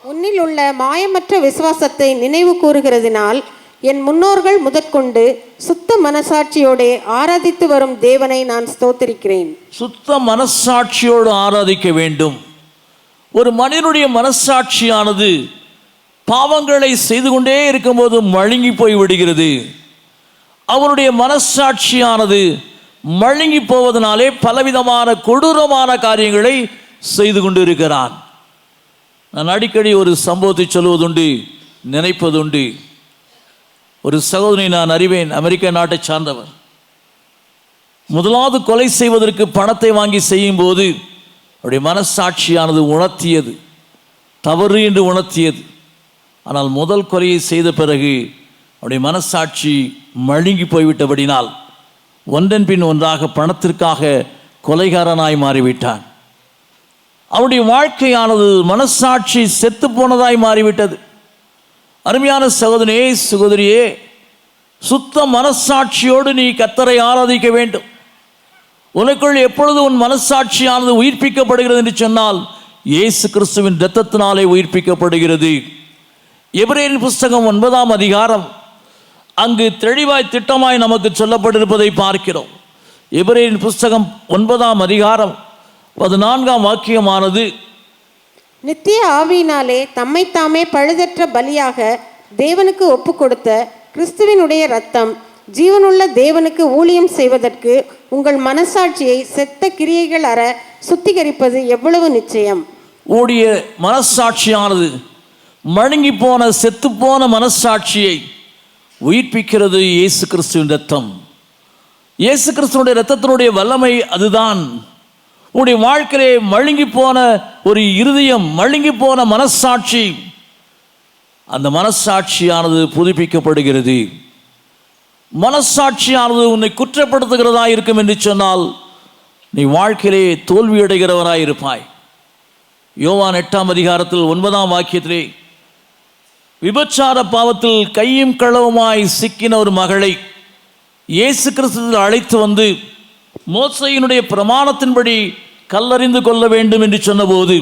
உன்னில் உள்ள மாயமற்ற விசுவாசத்தை நினைவு கூறுகிறதினால் என் முன்னோர்கள் முதற்கொண்டு சுத்த மனசாட்சியோடு ஆராதித்து வரும் தேவனை நான் ஸ்தோத்திரிக்கிறேன். சுத்த மனசாட்சியோடு ஆராதிக்க வேண்டும். ஒரு மனிதனுடைய மனசாட்சியானது பாவங்களை செய்து கொண்டே இருக்கும்போது மழுங்கி போய் விடுகிறது. அவனுடைய மனசாட்சியானது மழுங்கி போவதனாலே பலவிதமான கொடூரமான காரியங்களை செய்து கொண்டு இருக்கிறான். நான் அடிக்கடி ஒரு சம்பவத்தை சொல்வதுண்டு, நினைப்பதுண்டு. ஒரு சகோதரி நான் அறிவேன், அமெரிக்க நாட்டை சார்ந்தவர். முதலாவது கொலை செய்வதற்கு பணத்தை வாங்கி செய்யும் போது அவருடைய மனசாட்சியானது உணர்த்தியது, தவறு என்று உணர்த்தியது. ஆனால் முதல் கொலையை செய்த பிறகு அவருடைய மனசாட்சி மழுங்கி போய்விட்டபடினால் ஒன்றன் பின் ஒன்றாக பணத்திற்காக கொலைகாரனாய் மாறிவிட்டான். அவருடைய வாழ்க்கையானது மனசாட்சி செத்து போனதாய் மாறிவிட்டது. அருமையான சகோதரியே சகோதரியே, சுத்த மனசாட்சியோடு நீ கர்த்தரை ஆராதிக்க வேண்டும். உனக்குள் எப்பொழுது உன் மனசாட்சியானது உயிர்ப்பிக்கப்படுகிறது என்று சொன்னால் இயேசு கிறிஸ்துவின் இரத்தத்தினாலே உயிர்ப்பிக்கப்படுகிறது. எபிரேயரின் புஸ்தகம் 9ஆம் அதிகாரம் அங்கு தெளிவாய் திட்டமாய் நமக்கு சொல்லப்பட்டிருப்பதை பார்க்கிறோம். எபிரேயரின் புஸ்தகம் 9ஆம் அதிகாரம் 14ஆம் வாக்கியமானது, நித்திய ஆவியினாலே தம்மைத்தாமே பழுதற்ற பலியாக தேவனுக்கு ஒப்பு கொடுத்த கிறிஸ்துவினுடைய இரத்தம் ஜீவனுள்ள தேவனுக்கு ஊழியம் செய்வதற்கு உங்கள் மனசாட்சியை செத்த கிரியைகள் அற சுத்திகரிப்பது எவ்வளவு நிச்சயம். உடைய மனசாட்சியானது மழுங்கி போன செத்து போன மனசாட்சியை உயிர்ப்பிக்கிறது இயேசு கிறிஸ்துவின் இரத்தம். இயேசு கிறிஸ்துவனுடைய இரத்தத்தினுடைய வல்லமை அதுதான். உன்னுடைய வாழ்க்கையிலே மழுங்கி போன ஒரு இருதயம், மழுங்கி போன மனசாட்சி, அந்த மனசாட்சியானது புதுப்பிக்கப்படுகிறது. மனசாட்சியானது உன்னை குற்றப்படுத்துகிறதா இருக்கும் என்று சொன்னால் நீ வாழ்க்கையிலே தோல்வியடைகிறவராய் இருப்பாய். யோவான் 8ஆம் அதிகாரத்தில் 9ஆம் வாக்கியத்திலே விபச்சார பாவத்தில் கையும் களவுமாய் சிக்கின ஒரு மகளை இயேசு கிறிஸ்து அழைத்து வந்து மோசேயினுடைய பிரமாணத்தின்படி கல்லறிந்து கொள்ள வேண்டும் என்று சொன்னபோது,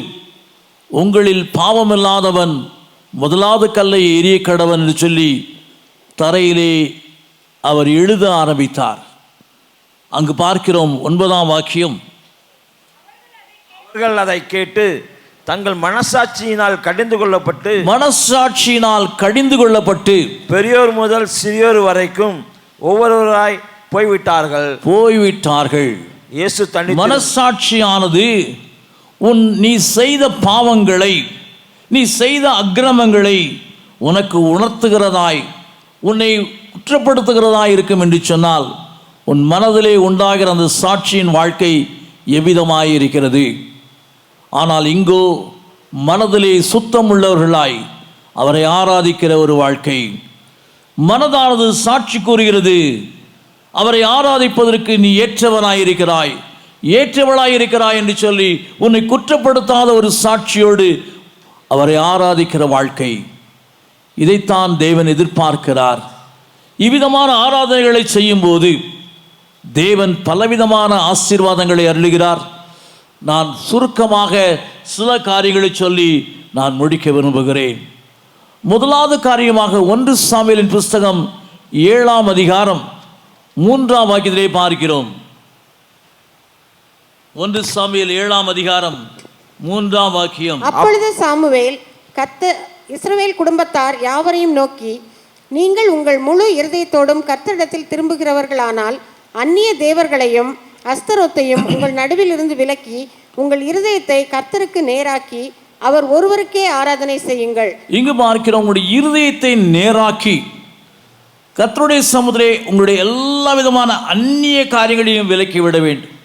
உங்களில் பாவமில்லாதவன் முதலாவது கல்லை எரிய கடவன் என்று சொல்லி தரையிலே அவர் எழுத ஆரம்பித்தார். அங்கு பார்க்கிறோம் 9ஆம் வாக்கியம், அவர்கள் அதை கேட்டு தங்கள் மனசாட்சியினால் கடிந்து கொள்ளப்பட்டு பெரியோர் முதல் சிறியோர் வரைக்கும் ஒவ்வொருவராய் போய்விட்டார்கள். இயேசு தன்னுடைய மனசாட்சியானது நீ செய்த பாவங்களை, நீ செய்த அக்கிரமங்களை உனக்கு உணர்த்துகிறதாய், உன்னை குற்றப்படுத்துகிறதாய் இருக்கும் என்று சொன்னால் உன் மனதிலே உண்டாகிற அந்த சாட்சியின் வாழ்க்கை எவ்விதமாயிருக்கிறது? ஆனால் இங்கோ மனதிலே சுத்தம் உள்ளவர்களாய் அவரை ஆராதிக்கிற ஒரு வாழ்க்கை. மனதானது சாட்சி கூறுகிறது, அவரை ஆராதிப்பதற்கு நீ ஏற்றவனாயிருக்கிறாய், ஏற்றவளாயிருக்கிறாய் என்று சொல்லி உன்னை குற்றப்படுத்தாத ஒரு சாட்சியோடு அவரை ஆராதிக்கிற வாழ்க்கை. இதைத்தான் தேவன் எதிர்பார்க்கிறார். இவ்விதமான ஆராதனைகளை செய்யும்போது தேவன் பலவிதமான ஆசீர்வாதங்களை அருளுகிறார். நான் சுருக்கமாக சில காரியங்களை சொல்லி நான் முடிக்க விரும்புகிறேன். முதலாவது காரியமாக 1 சாமுவேலின் புஸ்தகம் 7ஆம் அதிகாரம் 3ஆம் வாக்கியத்திலே பார்க்கிறோம். 1 சாமுவேல் 7ஆம் அதிகாரம் 3ஆம் வாக்கியம். அப்பொழுது சாமுவேல் இஸ்ரவேல் குடும்பத்தார் யாவரையும் நோக்கி, நீங்கள் உங்கள் முழு இருதயத்தோடும் கர்த்தரிடத்தில் திரும்புகிறவர்களானால் அந்நிய தேவர்களையும் அஸ்தரோத்தையும் உங்கள் நடுவில் இருந்து விலக்கி உங்கள் இருதயத்தை கர்த்தருக்கு நேராக்கி அவர் ஒருவருக்கே ஆராதனை செய்யுங்கள். இங்கு பார்க்கிறோம், உங்களுடைய இருதயத்தை நேராக்கி கர்த்தருடைய சமுதிரே உங்களுடைய எல்லா விதமான அந்நிய காரியங்களையும் விலக்கி விட வேண்டும்.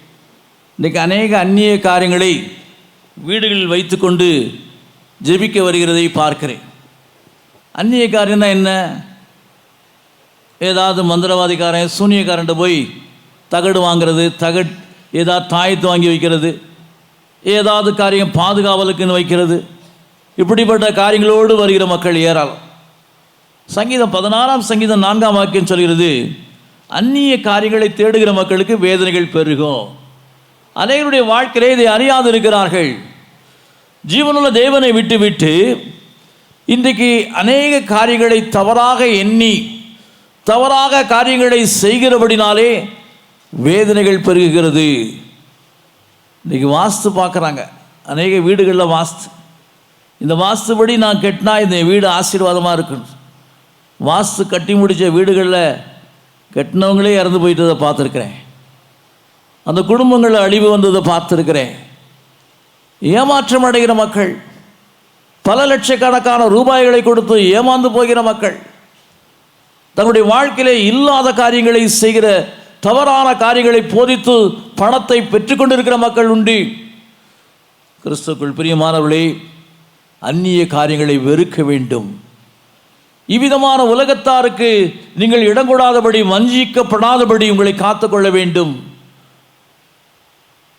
இன்றைக்கு அநேக அந்நிய காரியங்களை வீடுகளில் வைத்துக்கொண்டு ஜெபிக்க வருகிறதை பார்க்கிறேன். அந்நிய காரியம்னா என்ன? ஏதாவது மந்திரவாதிக்காரன் சூனியக்காரன்ட்ட போய் தகடு வாங்கிறது, ஏதாவது தாயத்து வாங்கி வைக்கிறது, ஏதாவது காரியம் பாதுகாவலுக்குன்னு வைக்கிறது, இப்படிப்பட்ட காரியங்களோடு வருகிற மக்கள் ஏராளம். சங்கீதம் 16ஆம் சங்கீதம் 4ஆம் வாக்கியம் சொல்கிறது, அந்நிய காரியங்களை தேடுகிற மக்களுக்கு வேதனைகள் பெருகும். அநேகருடைய வாழ்க்கையிலே இதை அறியாது இருக்கிறார்கள். ஜீவனுள்ள தேவனை விட்டு இன்றைக்கு அநேக காரியங்களை தவறாக எண்ணி தவறாக காரியங்களை செய்கிறபடினாலே வேதனைகள் பெருகுகிறது. இன்றைக்கி வாஸ்து பார்க்குறாங்க அநேக வீடுகளில். இந்த வாஸ்துபடி நான் கட்டினா இந்த வீடு ஆசீர்வாதமாக இருக்கணும். வாஸ்து கட்டி முடித்த வீடுகளில் கட்டினவங்களே இறந்து போயிட்டதை பார்த்துருக்கிறேன். அந்த குடும்பங்களில் அழிவு வந்ததை பார்த்துருக்கிறேன். ஏமாற்றம் அடைகிற மக்கள், பல லட்சக்கணக்கான ரூபாய்களை கொடுத்து ஏமாந்து போகிற மக்கள், தன்னுடைய வாழ்க்கையிலே இல்லாத காரியங்களை செய்கிற, தவறான காரியங்களை போதித்து பணத்தை பெற்றுக்கொண்டிருக்கிற மக்கள் உண்டு. கிறிஸ்துவுக்குள் பிரியமானவர்களே, அந்நிய காரியங்களை வெறுக்க வேண்டும். இவ்விதமான உலகத்தாருக்கு நீங்கள் இடம் கொடாதபடி, வஞ்சிக்கப்படாதபடி உங்களை காத்துக்கொள்ள வேண்டும்.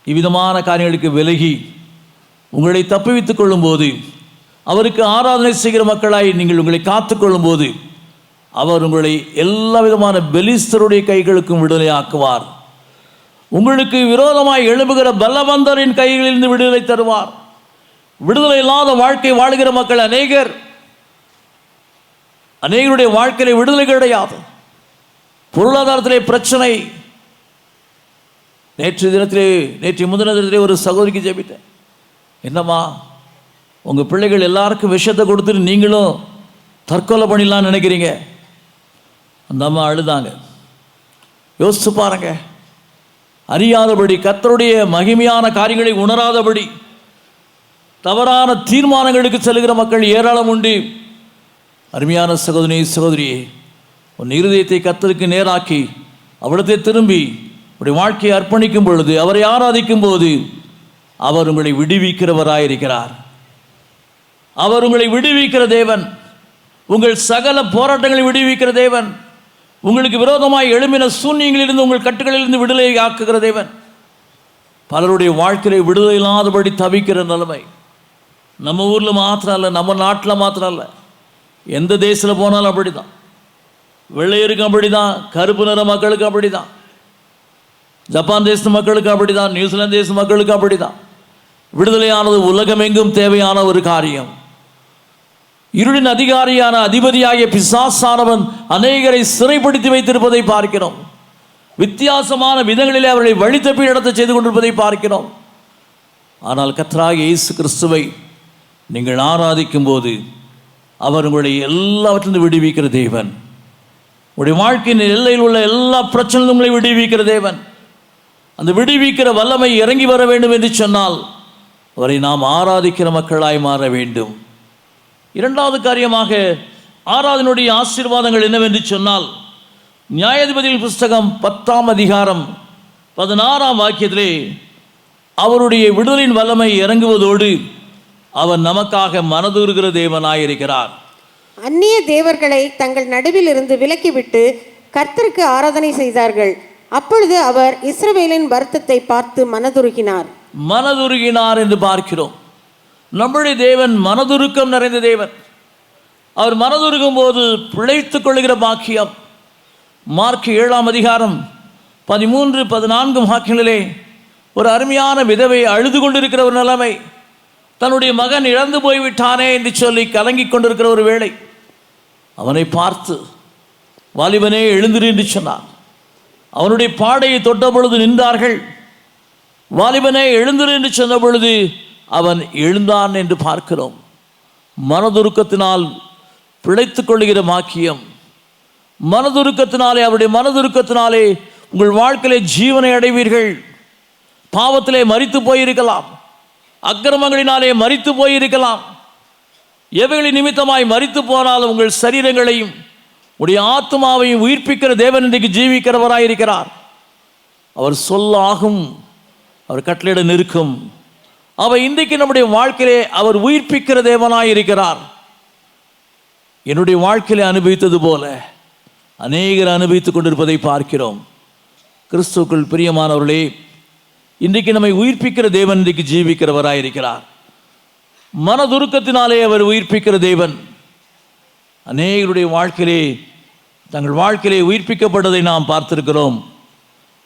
இவ்விதமான காரியங்களுக்கு விலகி உங்களை தப்புவித்துக் கொள்ளும் போது, அவருக்கு ஆராதனை செய்கிற மக்களாய் நீங்கள் உங்களை காத்துக்கொள்ளும் போது, அவர் உங்களை எல்லா விதமான பெலிஸ்தருடைய கைகளுக்கும் விடுதலை ஆக்குவார். உங்களுக்கு விரோதமாய் எழும்புகிற பலவந்தரின் கைகளிலிருந்து விடுதலை தருவார். விடுதலை இல்லாத வாழ்க்கை வாழுகிற மக்கள் அநேகருடைய வாழ்க்கையில விடுதலை கிடையாது. பொருளாதாரத்திலே பிரச்சனை. நேற்று முந்தினத்திலே ஒரு சகோதரிக்கு ஜெபித்தேன். என்னம்மா, உங்கள் பிள்ளைகள் எல்லாருக்கும் விஷத்தை கொடுத்துட்டு நீங்களும் தற்கொலை பண்ணிடலான்னு நினைக்கிறீங்க? அந்த அம்மா அழுதாங்க. யோசித்து பாருங்க. அறியாதபடி, கர்த்தருடைய மகிமையான காரியங்களை உணராதபடி தவறான தீர்மானங்களுக்கு செல்கிற மக்கள் ஏராளம் உண்டு. அருமையான சகோதரியே, உன் இருதயத்தை கர்த்தருக்கு நேராக்கி அவிடத்தை திரும்பி உடைய வாழ்க்கையை அர்ப்பணிக்கும் பொழுது, அவரை ஆராதிக்கும் போது, அவர் உங்களை விடுவிக்கிறவராயிருக்கிறார். அவர் உங்களை விடுவிக்கிற தேவன். உங்கள் சகல போராட்டங்களை விடுவிக்கிற தேவன். உங்களுக்கு விரோதமாய் எழும்பின சூன்யங்களிலிருந்து, உங்கள் கட்டுகளிலிருந்து விடுதலை ஆக்குகிற தேவன். பலருடைய வாழ்க்கையை விடுதலை இல்லாதபடி தவிக்கிற நிலைமை நம்ம ஊரில் மாத்திரம் இல்லை, நம்ம நாட்டில் மாத்திரம் இல்லை, எந்த தேசத்தில் போனாலும் அப்படி தான். வெள்ளையருக்கு அப்படி தான், கருப்பு நிற மக்களுக்கு அப்படி தான், ஜப்பான் தேச மக்களுக்கு அப்படி தான், நியூசிலாந்து தேச மக்களுக்கு அப்படி தான். விடுதலையானது உலகமெங்கும் தேவையான ஒரு காரியம். இருளின் அதிகாரியான அதிபதியாகிய பிசாசானவன் அநேகரை சிறைப்படுத்தி வைத்திருப்பதை பார்க்கிறோம். வித்தியாசமான விதங்களிலே அவர்களை வழி தப்பி நடத்த செய்து கொண்டிருப்பதை பார்க்கிறோம். ஆனால் கர்த்தராகிய இயேசு கிறிஸ்துவை நீங்கள் ஆராதிக்கும் போது, அவர் உங்களை எல்லாவற்றிலிருந்து விடுவிக்கிற தேவன். உங்களுடைய வாழ்க்கையின் எல்லையில் உள்ள எல்லா பிரச்சனையும் உங்களை விடுவிக்கிற தேவன். அந்த விடுவிக்கிற வல்லமை இறங்கி வர வேண்டும் என்று சொன்னால் அவரை நாம் ஆராதிக்கிற மக்களாய் மாற வேண்டும். இரண்டாவது காரியமாக, ஆராதனுடைய ஆசீர்வாதங்கள் என்னவென்று சொன்னால், நியாயாதிபதிகள் புஸ்தகம் 10ஆம் அதிகாரம் 16ஆம் வாக்கியத்திலே அவருடைய விடுதலின் வல்லமை இறங்குவதோடு அவர் நமக்காக மனதுருகிற தேவனாயிருக்கிறார். அந்நிய தேவர்களை தங்கள் நடுவில் இருந்து விலக்கிவிட்டு கர்த்தருக்கு ஆராதனை செய்தார்கள். அப்பொழுது அவர் இஸ்ரவேலின் வருத்தத்தை பார்த்து மனதுருகினார். மனதுருகினார் என்று பார்க்கிறோம். நம்முடைய தேவன் மனதுருக்கம் நிறைந்த தேவன். அவர் மனதுருகும் போது பிழைத்துக் கொள்கிற பாக்கியம். மார்க் 7ஆம் அதிகாரம் 13-14 வாக்கியங்களிலே ஒரு அருமையான விதவை அழுது கொண்டிருக்கிற ஒரு நிலைமை. தன்னுடைய மகன் இழந்து போய்விட்டானே என்று சொல்லி கலங்கிக் கொண்டிருக்கிற ஒரு வேளை அவனை பார்த்து, வாலிபனே எழுந்திரு என்று சொன்னார். அவனுடைய பாடையை தொட்ட பொழுது நின்றார்கள். வாலிபனே எழுந்திரு என்று சொன்ன பொழுது அவன் எழுந்தான் என்று பார்க்கிறோம். மனதுருக்கத்தினால் பிழைத்துக் கொள்கிற பாக்கியம். மனதுருக்கத்தினாலே, அவருடைய மனதுருக்கத்தினாலே உங்கள் வாழ்க்கையிலே ஜீவனை அடைவீர்கள். பாவத்திலே மரித்து போயிருக்கலாம், அக்கிரமங்களினாலே மரித்து போயிருக்கலாம். எவைகளின் நிமித்தமாய் மரித்து போனாலும் உங்கள் சரீரங்களையும் உடைய ஆத்மாவையும் உயிர்ப்பிக்கிற தேவன் இன்றைக்கு ஜீவிக்கிறவராயிருக்கிறார். அவர் சொல்லாகும், அவர் கட்டளையிட நிற்கும். அவர் இன்றைக்கு நம்முடைய வாழ்க்கையிலே அவர் உயிர்ப்பிக்கிற தேவனாயிருக்கிறார். என்னுடைய வாழ்க்கையிலே அனுபவித்தது போல அநேகர் அனுபவித்துக் கொண்டிருப்பதை பார்க்கிறோம். கிறிஸ்துவுக்குள் பிரியமானவர்களே, இன்றைக்கு நம்மை உயிர்ப்பிக்கிற தேவன் இன்றைக்கு ஜீவிக்கிறவராயிருக்கிறார். மனதுருக்கத்தினாலே அவர் உயிர்ப்பிக்கிற தேவன். அநேகருடைய வாழ்க்கையிலே தங்கள் வாழ்க்கையிலே உயிர்ப்பிக்கப்பட்டதை நாம் பார்த்திருக்கிறோம்.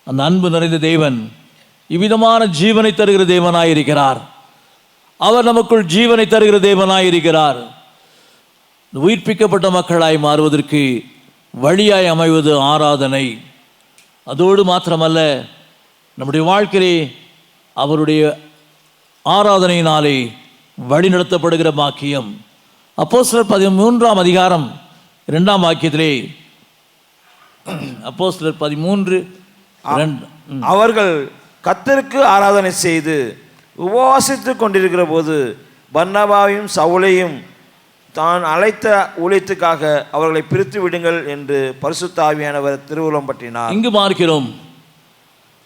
அந்த அன்பு நிறைந்த தேவன் இவ்விதமான ஜீவனை தருகிற தேவனாயிருக்கிறார். அவர் நமக்குள் ஜீவனை தருகிற தேவனாயிருக்கிறார். உயிர்ப்பிக்கப்பட்ட மக்களாய் மாறுவதற்கு வழியாய் அமைவது ஆராதனை. அதோடு மாத்திரமல்ல, நம்முடைய வாழ்க்கையிலே அவருடைய ஆராதனையினாலே வழிநடத்தப்படுகிற பாக்கியம். அப்போஸ்தலர் 13ஆம் அதிகாரம் 2ஆம் வாக்கியத்திலே, அப்போஸ்தலர் 13:2, அவர்கள் கர்த்தருக்கு ஆராதனை செய்து உபவாசித்து கொண்டிருக்கிற போது பர்னபாவையும் சவுலையும் தான் அழைத்த ஊழியத்துக்காக அவர்களை பிரித்து விடுங்கள் என்று பரிசுத்த ஆவியானவர் திருவுளம் பற்றினார். இங்கு பார்க்கிறோம்,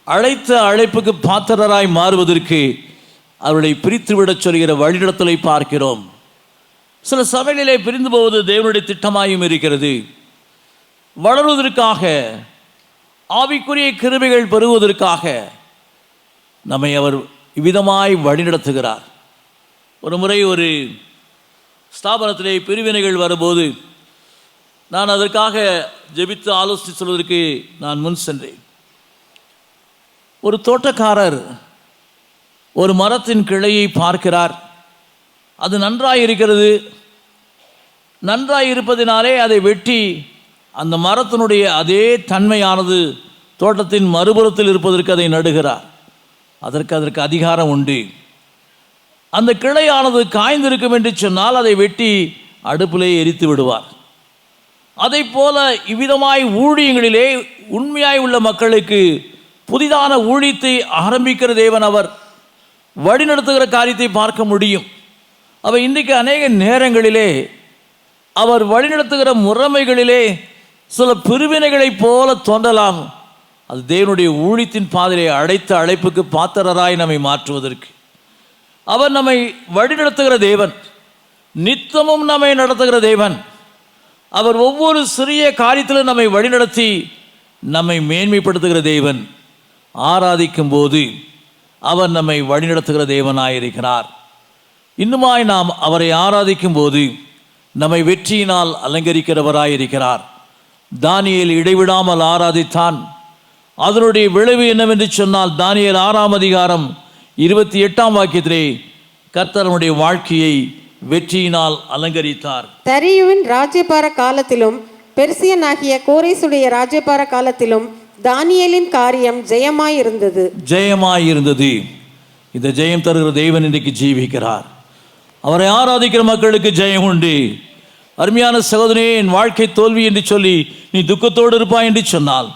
அழைத்த அழைப்புக்கு பாத்திரராய் மாறுவதற்கு அவர்களை பிரித்து விடச் சொல்கிற வழிநடத்தலை பார்க்கிறோம். சில சபைகளிலே பிரிந்து போவது தேவனுடைய திட்டமாயும் இருக்கிறது. வளருவதற்காக, ஆவிக்குரிய கிருபைகள் பெறுவதற்காக நம்மை அவர் இவ்விதமாய் வழிநடத்துகிறார். ஒரு முறை ஒரு ஸ்தாபனத்திலே பிரிவினைகள் வரும்போது நான் அதற்காக ஜெபித்து ஆலோசனை சொல்வதற்கு நான் முன் சென்றேன். ஒரு தோட்டக்காரர் ஒரு மரத்தின் கிளையை பார்க்கிறார். அது நன்றாயிருக்கிறது. நன்றாயிருப்பதினாலே அதை வெட்டி அந்த மரத்தினுடைய அதே தன்மையானது தோட்டத்தின் மறுபுறத்தில் இருப்பதற்கு அதை நடுகிறார். அதற்கு அதிகாரம் உண்டு. அந்த கிளையானது காய்ந்திருக்கும் என்று சொன்னால் அதை வெட்டி அடுப்பிலே எரித்து விடுவார். அதை போல இவ்விதமாய் ஊழியங்களிலே உண்மையாய் உள்ள மக்களுக்கு புதிதான ஊழியத்தை ஆரம்பிக்கிற தேவன் அவர் வழிநடத்துகிற காரியத்தை பார்க்க முடியும். அவர் இன்றைக்கு அநேக நேரங்களிலே அவர் வழிநடத்துகிற முறைமைகளிலே சில பிரிவினைகளைப் போல தோன்றலாம். அது தேவனுடைய ஊழியத்தின் பாதையை அழைத்த அழைப்புக்கு பாத்திரராய் நம்மை மாற்றுவதற்கு அவர் நம்மை வழிநடத்துகிற தேவன். நித்தமும் நம்மை நடத்துகிற தேவன். அவர் ஒவ்வொரு சிறிய காரியத்திலும் நம்மை வழிநடத்தி நம்மை மேன்மைப்படுத்துகிற தேவன். ஆராதிக்கும் போது அவர் நம்மை வழிநடத்துகிற தேவனாயிருக்கிறார். இன்னுமாய் நாம் அவரை ஆராதிக்கும் போது நம்மை வெற்றியினால் அலங்கரிக்கிறவராயிருக்கிறார். தானியேல் இடைவிடாமல் ஆராதித்தான். அதனுடைய விளைவு என்னவென்று சொன்னால், தானியேல் 6ஆம் அதிகாரம் 28ஆம் வாக்கியத்திலே கர்த்தருடைய வாழ்க்கையை வெற்றியினால் அலங்கரித்தார். தரியுவின் ராஜ்யபார காலத்திலும் பெர்சியனாகிய கோரேசுடைய ராஜ்யபார காலத்திலும் தானியேலின் காரியம் ஜெயமாயிருந்தது. ஜெயமாயிருந்தது. இந்த ஜெயம் தருகிற தேவன் இன்றைக்கு ஜீவிக்கிறார். அவரை ஆராதிக்கிற மக்களுக்கு ஜெயம் உண்டு. அருமையான சகோதரனே, என் வாழ்க்கை தோல்வி என்று சொல்லி நீ துக்கத்தோடு இருப்பாய் என்று சொன்னால்,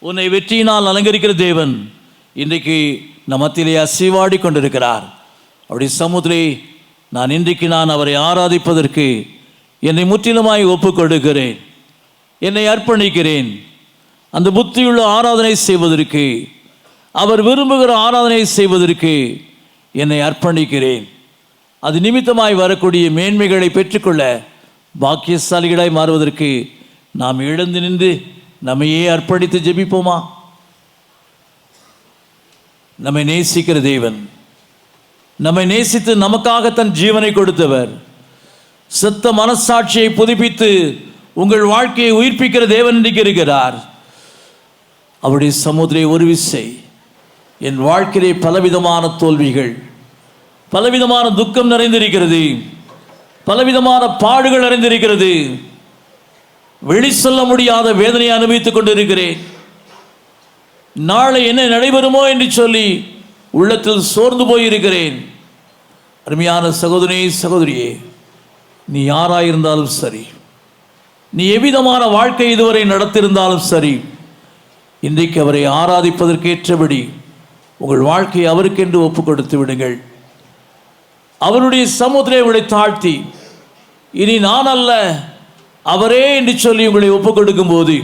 உன்னை வெற்றியினால் அலங்கரிக்கிற தேவன் இன்றைக்கு நம் மத்தியிலே அசைவாடி கொண்டிருக்கிறார். அவருடைய சமூகத்திலே நான் அவரை ஆராதிப்பதற்கு என்னை முற்றிலுமாய் ஒப்புக் கொடுக்கிறேன், என்னை அர்ப்பணிக்கிறேன். அந்த புத்தியுள்ள ஆராதனை செய்வதற்கு, அவர் விரும்புகிற ஆராதனை செய்வதற்கு என்னை அர்ப்பணிக்கிறேன். அது நிமித்தமாய் வரக்கூடிய மேன்மைகளை பெற்றுக்கொள்ள பாக்கியசாலிகளாய் மாறுவதற்கு நாம் எழுந்து நின்று நம்மையே அர்ப்பணித்து ஜெபிப்போமா? நம்மை நேசிக்கிற தேவன், நம்மை நேசித்து நமக்காக தன் ஜீவனை கொடுத்தவர், செத்த மனசாட்சியை புதுப்பித்து உங்கள் வாழ்க்கையை உயிர்ப்பிக்கிற தேவன் இன்றைக்கு இருக்கிறார். அவருடைய சமுதிரை ஒரு விசை என் வாழ்க்கையிலே பலவிதமான தோல்விகள், பலவிதமான துக்கம் நிறைந்திருக்கிறது, பலவிதமான பாடுகள் நிறைந்திருக்கிறது, வெளி சொல்ல முடியாத வேதனையை அனுபவித்துக் கொண்டிருக்கிறேன். நாளை என்ன நடைபெறுமோ என்று சொல்லி உள்ளத்தில் சோர்ந்து போயிருக்கிறேன். அருமையான சகோதரனே, சகோதரியே, நீ யாராயிருந்தாலும் சரி, நீ எவ்விதமான வாழ்க்கை இதுவரை நடத்தியிருந்தாலும் சரி, இன்றைக்கு அவரை ஆராதிப்பதற்கேற்றபடி உங்கள் வாழ்க்கையை அவருக்கென்று ஒப்பு கொடுத்து விடுங்கள். அவருடைய சமுதிரை உங்களை தாழ்த்தி, இனி நான் அல்ல அவரே என்று சொல்லி உங்களை ஒப்புக் கொடுக்கும் போது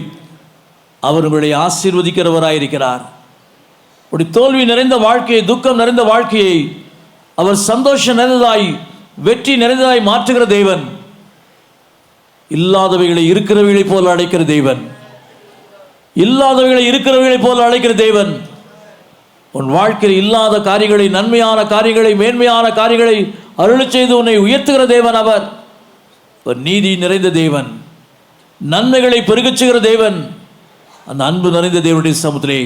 அவர் உங்களை ஆசீர்வதிக்கிறவராயிருக்கிறார். ஒரு தோல்வி நிறைந்த வாழ்க்கையை, துக்கம் நிறைந்த வாழ்க்கையை அவர் சந்தோஷம் நிறைந்ததாய், வெற்றி நிறைந்ததாய் மாற்றுகிற தேவன். இல்லாதவைகளை இருக்கிறவைகளை போல அழைக்கிற தேவன், இல்லாதவைகளை இருக்கிறவைகளை போல அழைக்கிற தேவன். உன் வாழ்க்கையில் இல்லாத காரியங்களை, நன்மையான காரியங்களை, மேன்மையான காரியங்களை அருளச் செய்து உன்னை உயர்த்துகிற தேவன். அவர் ஒரு நீதி நிறைந்த தேவன், நன்மைகளை பெருகச் செய்கிற தேவன். அந்த அன்பு நிறைந்த தேவனுடைய சமுத்திரே,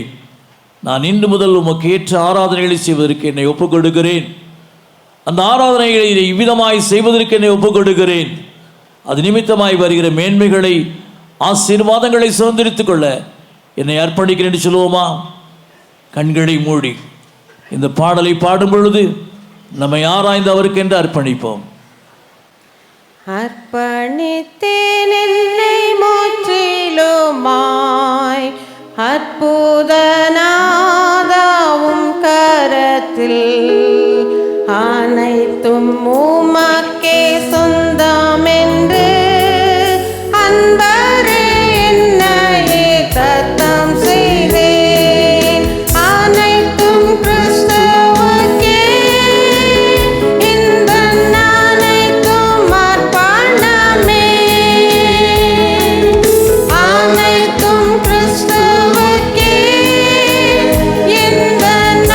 நான் இன்று முதல் உமக்கு ஏற்ற ஆராதனைகளை செய்வதற்கு என்னை ஒப்புக் கொடுக்கிறேன். அந்த ஆராதனைகளை இவ்விதமாய் செய்வதற்கு என்னை ஒப்புக் கொடுக்கிறேன். அது நிமித்தமாய் வருகிற மேன்மைகளை, ஆசீர்வாதங்களை சுதந்திரித்துக் கொள்ள என்னை அர்ப்பணிக்கிறேன் என்று சொல்லுவோமா? கண்களை மூடி இந்த பாடலை பாடும் பொழுது நம்மை ஆராய்ந்து அவருக்கு என்று அர்ப்பணிப்போம். அர்ப்பணித்தேன் என்னை முற்றிலுமாய் அற்புதநாதாவும் கரத்தில், அனைத்தும் உமக்கே சொந்தமென்று அன்பரே என்னையே தத்தம் செய்தேன். அனைத்தும் கிறிஸ்துவுக்கே, இந்த அனைத்தும் அர்ப்பணமே. அனைத்தும் கிறிஸ்துவுக்கே, இந்த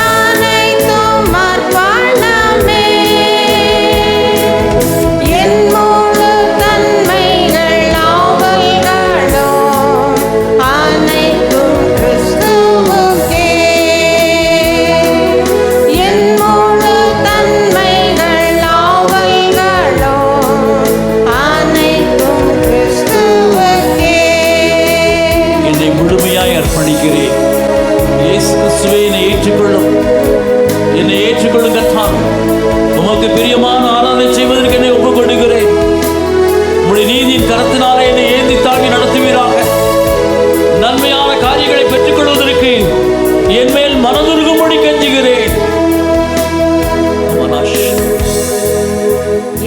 அனைத்தும் அர்ப்பணமே. என் முழு தன்மைகள் ஆவல்களும் அனைத்தும் கிறிஸ்துவுக்கே. என் முழு தன்மைகள் ஆவல்களும் அனைத்தும் கிறிஸ்துவுக்கே. என்னை முழுமையாய் அர்ப்பணிக்கிறேன். இயேசு கிறிஸ்துவே, என்னை ஏற்றுக்கொள்ளும், என்னை ஏற்றுக்கொள்ளும் கர்த்தாவே. உமக்கு பிரியமான ஆராதனை செய்வதற்கு என்னை ஒப்புக் கொடுக்கிறேன். உம்முடைய நீதியின் கரத்தினாலே என்னை ஏந்தி தாங்கி நடத்துவீராக. நன்மையான காரியங்களை பெற்றுக்கொள்வதற்கு என் மேல் மனதுருகும்படி கெஞ்சுகிறேன்.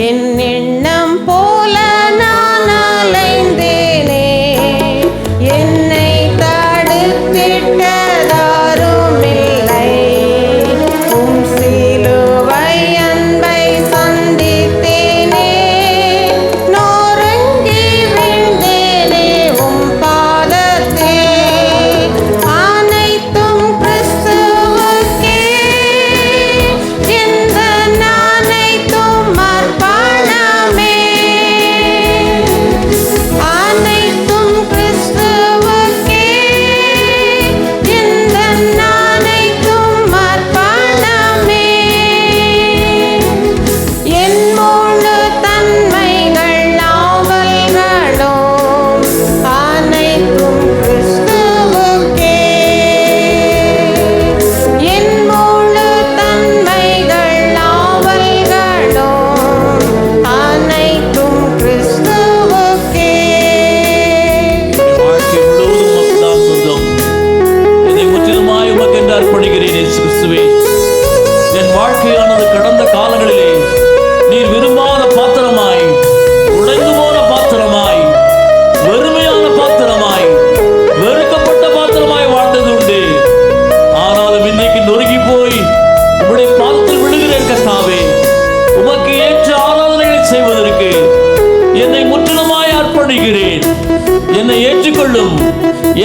என் எண்ணம் போல நான் அலைந்தேனே, என்னை தடுத்திட்டதாரும் இல்லை. உம் சிலுவை அன்பை சந்தித்தேனே, நொறுங்கி விழுந்தேனே உம் பாதத்தில். அனைத்தும் கிறிஸ்துவுக்கே, இந்த அனைத்தும் அர்ப்பணமே.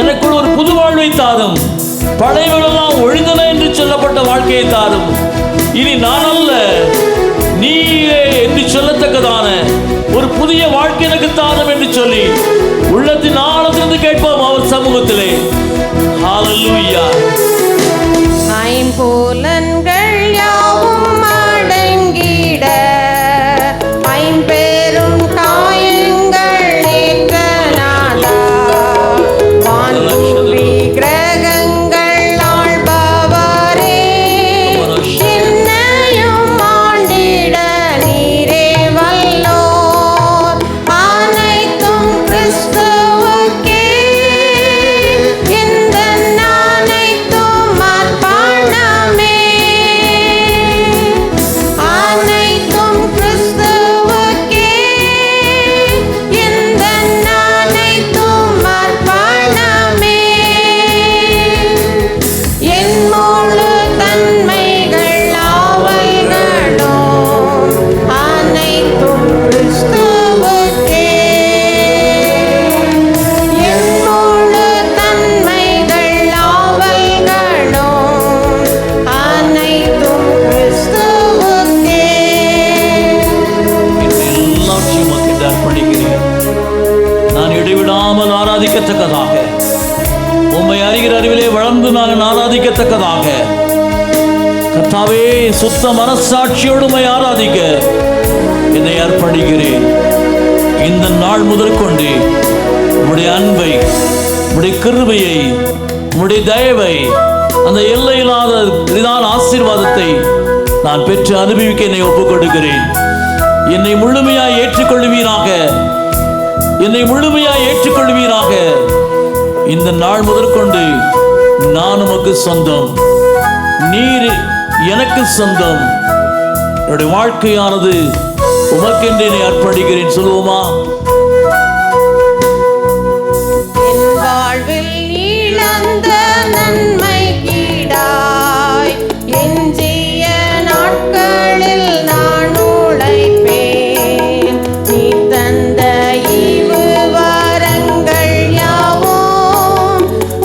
எனக்குள் ஒரு புது வாழ்வை தாரும். பழையவெல்லாம் ஒழிந்தன என்று சொல்லப்பட்ட வாழ்க்கையை தாரும். இனி நான் அல்ல, நீயே என்று சொல்லத்தக்கதான ஒரு புதிய வாழ்க்கை எனக்கு தாரும் என்று சொல்லி உள்ளத்தின் ஆழத்திலிருந்து கேட்போம் அவர் சமூகத்திலே. ஹல்லேலூயா. ஐம்புலன்கள் யாவும் அடங்கிட ஐம்பெரும் காயங்கள் ஏற்ற நாதா, வான்பூமி கிரகங்கள் ஆள்பவரே, என்னையும் ஆண்டிட நீரே வல்லோர். அனைத்தும் கிறிஸ்துவுக்கே, எந்தன் அனைத்தும் அர்ப்பணமே. அனைத்தும் கிறிஸ்துவுக்கே, எந்தன் அனைத்தும் அர்ப்பணமே. என் முழு தன்மைகள் ஆவல்களும் அனைத்தும் கிறிஸ்துவுக்கே. என் முழு தன்மைகள் ஆவல்களும் அனைத்தும் கிறிஸ்துவுக்கே. எல்லாவற்றையும் உமக்கு அர்ப்பணிக்கிறேன். நான் இடைவிடாமல் ஆராதிக்கத்தக்கதாக, உம்மை அறிகிற அறிவிலே வளர்ந்து நான் ஆராதிக்கத்தக்கதாக, கர்த்தாவே சுத்த மனசாட்சியோடு உம்மை ஆராதிக்க என்னை அர்ப்பணிக்கிறேன். இந்த நாள் முதற்கொண்டு உம்முடைய அன்பை, உம்முடைய கிருபையை, உம்முடைய தயவை, அந்த எல்லையில்லாத இதான ஆசீர்வாதத்தை நான் பெற்று அனுபவிக்க என்னை ஒப்புக் கொடுக்கிறேன். என்னை முழுமையாய் ஏற்றுக்கொள்வீராக, என்னை முழுமையாய் ஏற்றுக்கொள்வீராக. இந்த நாள் முதற்கொண்டு நான் உமக்கு சொந்தம், நீர் எனக்கு சொந்தம். என்னுடைய வாழ்க்கையானது உமக்கென்று என்னை அர்ப்பணிக்கிறேன். சொல்லுவோமா? என் வாழ்வில் இழந்த நன்மை கீடாய் எஞ்சிய நாட்களில் நான் உழைப்பேன். நீ தந்த ஈவு வரங்கள் யாவும்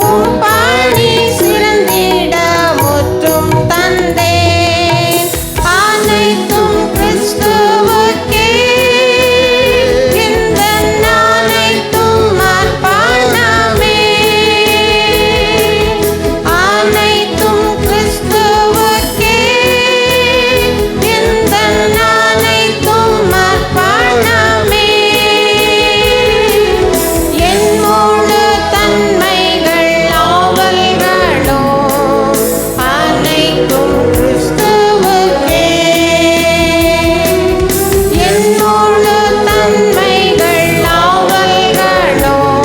உம் பணி சிறந்திட முற்றும் தந்தேன். அனைத்தும் கிறிஸ்துவுக்கே, எந்தன் அனைத்தும் அர்ப்பணமே. அனைத்தும் கிறிஸ்துவுக்கே, எந்தன் அனைத்தும் அர்ப்பணமே. என் முழு தன்மைகள் ஆவல்களும் அனைத்தும் கிறிஸ்துவுக்கே. என் முழு தன்மைகள் ஆவல்களும்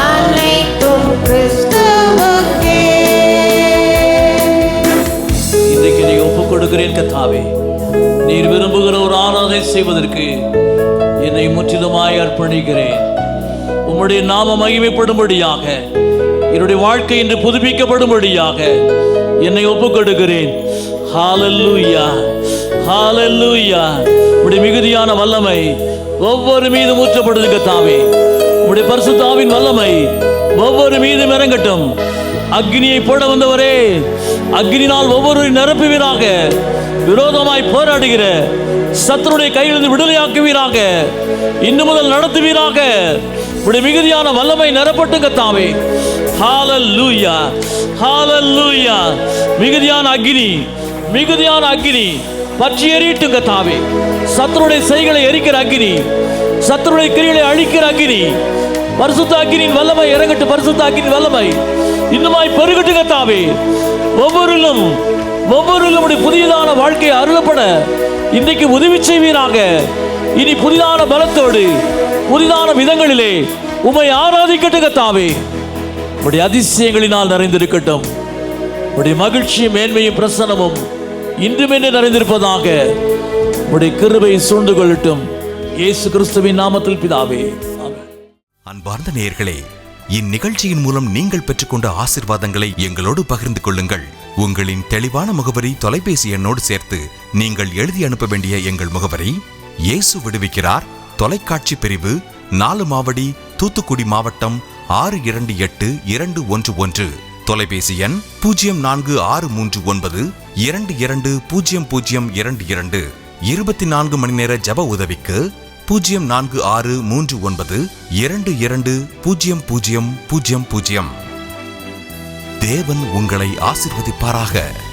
அனைத்தும் கிறிஸ்துவுக்கே. இன்றைக்கு நீ ஒப்புக் கொடுக்கிறேன் கர்த்தாவே. நீர் விரும்புகிற ஒரு ஆராதனை செய்வதற்கு என்னை முற்றிலுமாய் அர்ப்பணிக்கிறேன். உம்முடைய நாம மகிமைப்படும்படியாக, என்னுடைய வாழ்க்கை இன்று புதுப்பிக்கப்படும்படியாக என்னை ஒப்புக் கொடுக்கிறேன். ஹல்லேலூயா, ஹல்லேலூயா. உம்முடைய மிகுதியான வல்லமை ஒவ்வொரு மீதும் ஊற்றப்படுது கர்த்தாவே. உம்முடைய பரிசுத்த ஆவியின் வல்லமை ஒவ்வொரு மீதும் இறங்கட்டும். அக்னியை போட வந்தவரே, அக்னினால் ஒவ்வொருவரையும் நிரப்புவீராக. விரோதமாய் போராடுகிற சத்துருடைய கையிலிருந்து விடுதலையாக்குவீராக. இன்று முதல் நடத்துவீராக. உடைய மிகுதியான வல்லமை நிரப்பட்டும் கர்த்தாவே. ஹல்லேலூயா, ஹல்லேலூயா. மிகுதியான அக்னி, மிகுதியான அக்னி பற்றி எரியட்டும் கர்த்தாவே. சத்துருடைய செய்களை எரிக்கிற அக்னி, சத்துருடைய கிரியைகளை அழிக்கிற அக்னி, பரிசுத்த அக்னியின் வல்லமை இறங்கட்டும். பரிசுத்த அக்னியின் வல்லமை இன்னுமாய் பெருகட்டும் கர்த்தாவே. ஒவ்வொருவரும் புதியதான வாழ்க்கை அருளப்பட இன்றைக்கு உதவி செய்வீராக. இனி புதிதான பலத்தோடு, புதிதான விதங்களிலே உம்மை ஆராதிக்கட்டும் கர்த்தாவே. உடைய அதிசயங்களினால் நிறைந்திருக்கட்டும். உடைய மகிழ்ச்சியும் மேன்மையும் பிரசன்னமும் இன்றுமென்று நிறைந்திருப்பதாக. உடைய கிருபை சூழ்ந்து கொள்ளட்டும். இயேசு கிறிஸ்துவின் நாமத்தில் பிதாவே, ஆமென். அன்பார்ந்த நேயர்களே, இந்நிகழ்ச்சியின் மூலம் நீங்கள் பெற்றுக்கொண்ட ஆசீர்வாதங்களை எங்களோடு பகிர்ந்து கொள்ளுங்கள். உங்களின் தெளிவான முகவரி தொலைபேசி எண்ணோடு சேர்த்து நீங்கள் எழுதி அனுப்ப வேண்டிய எங்கள் முகவரி: இயேசு விடுவிக்கிறார், தொலைக்காட்சி பிரிவு, 4 மாவடி, தூத்துக்குடி மாவட்டம், 628211. தொலைபேசி எண் 046392200022. 24 மணி நேர ஜப உதவிக்கு 046392200000. தேவன் உங்களை ஆசீர்வதிப்பாராக.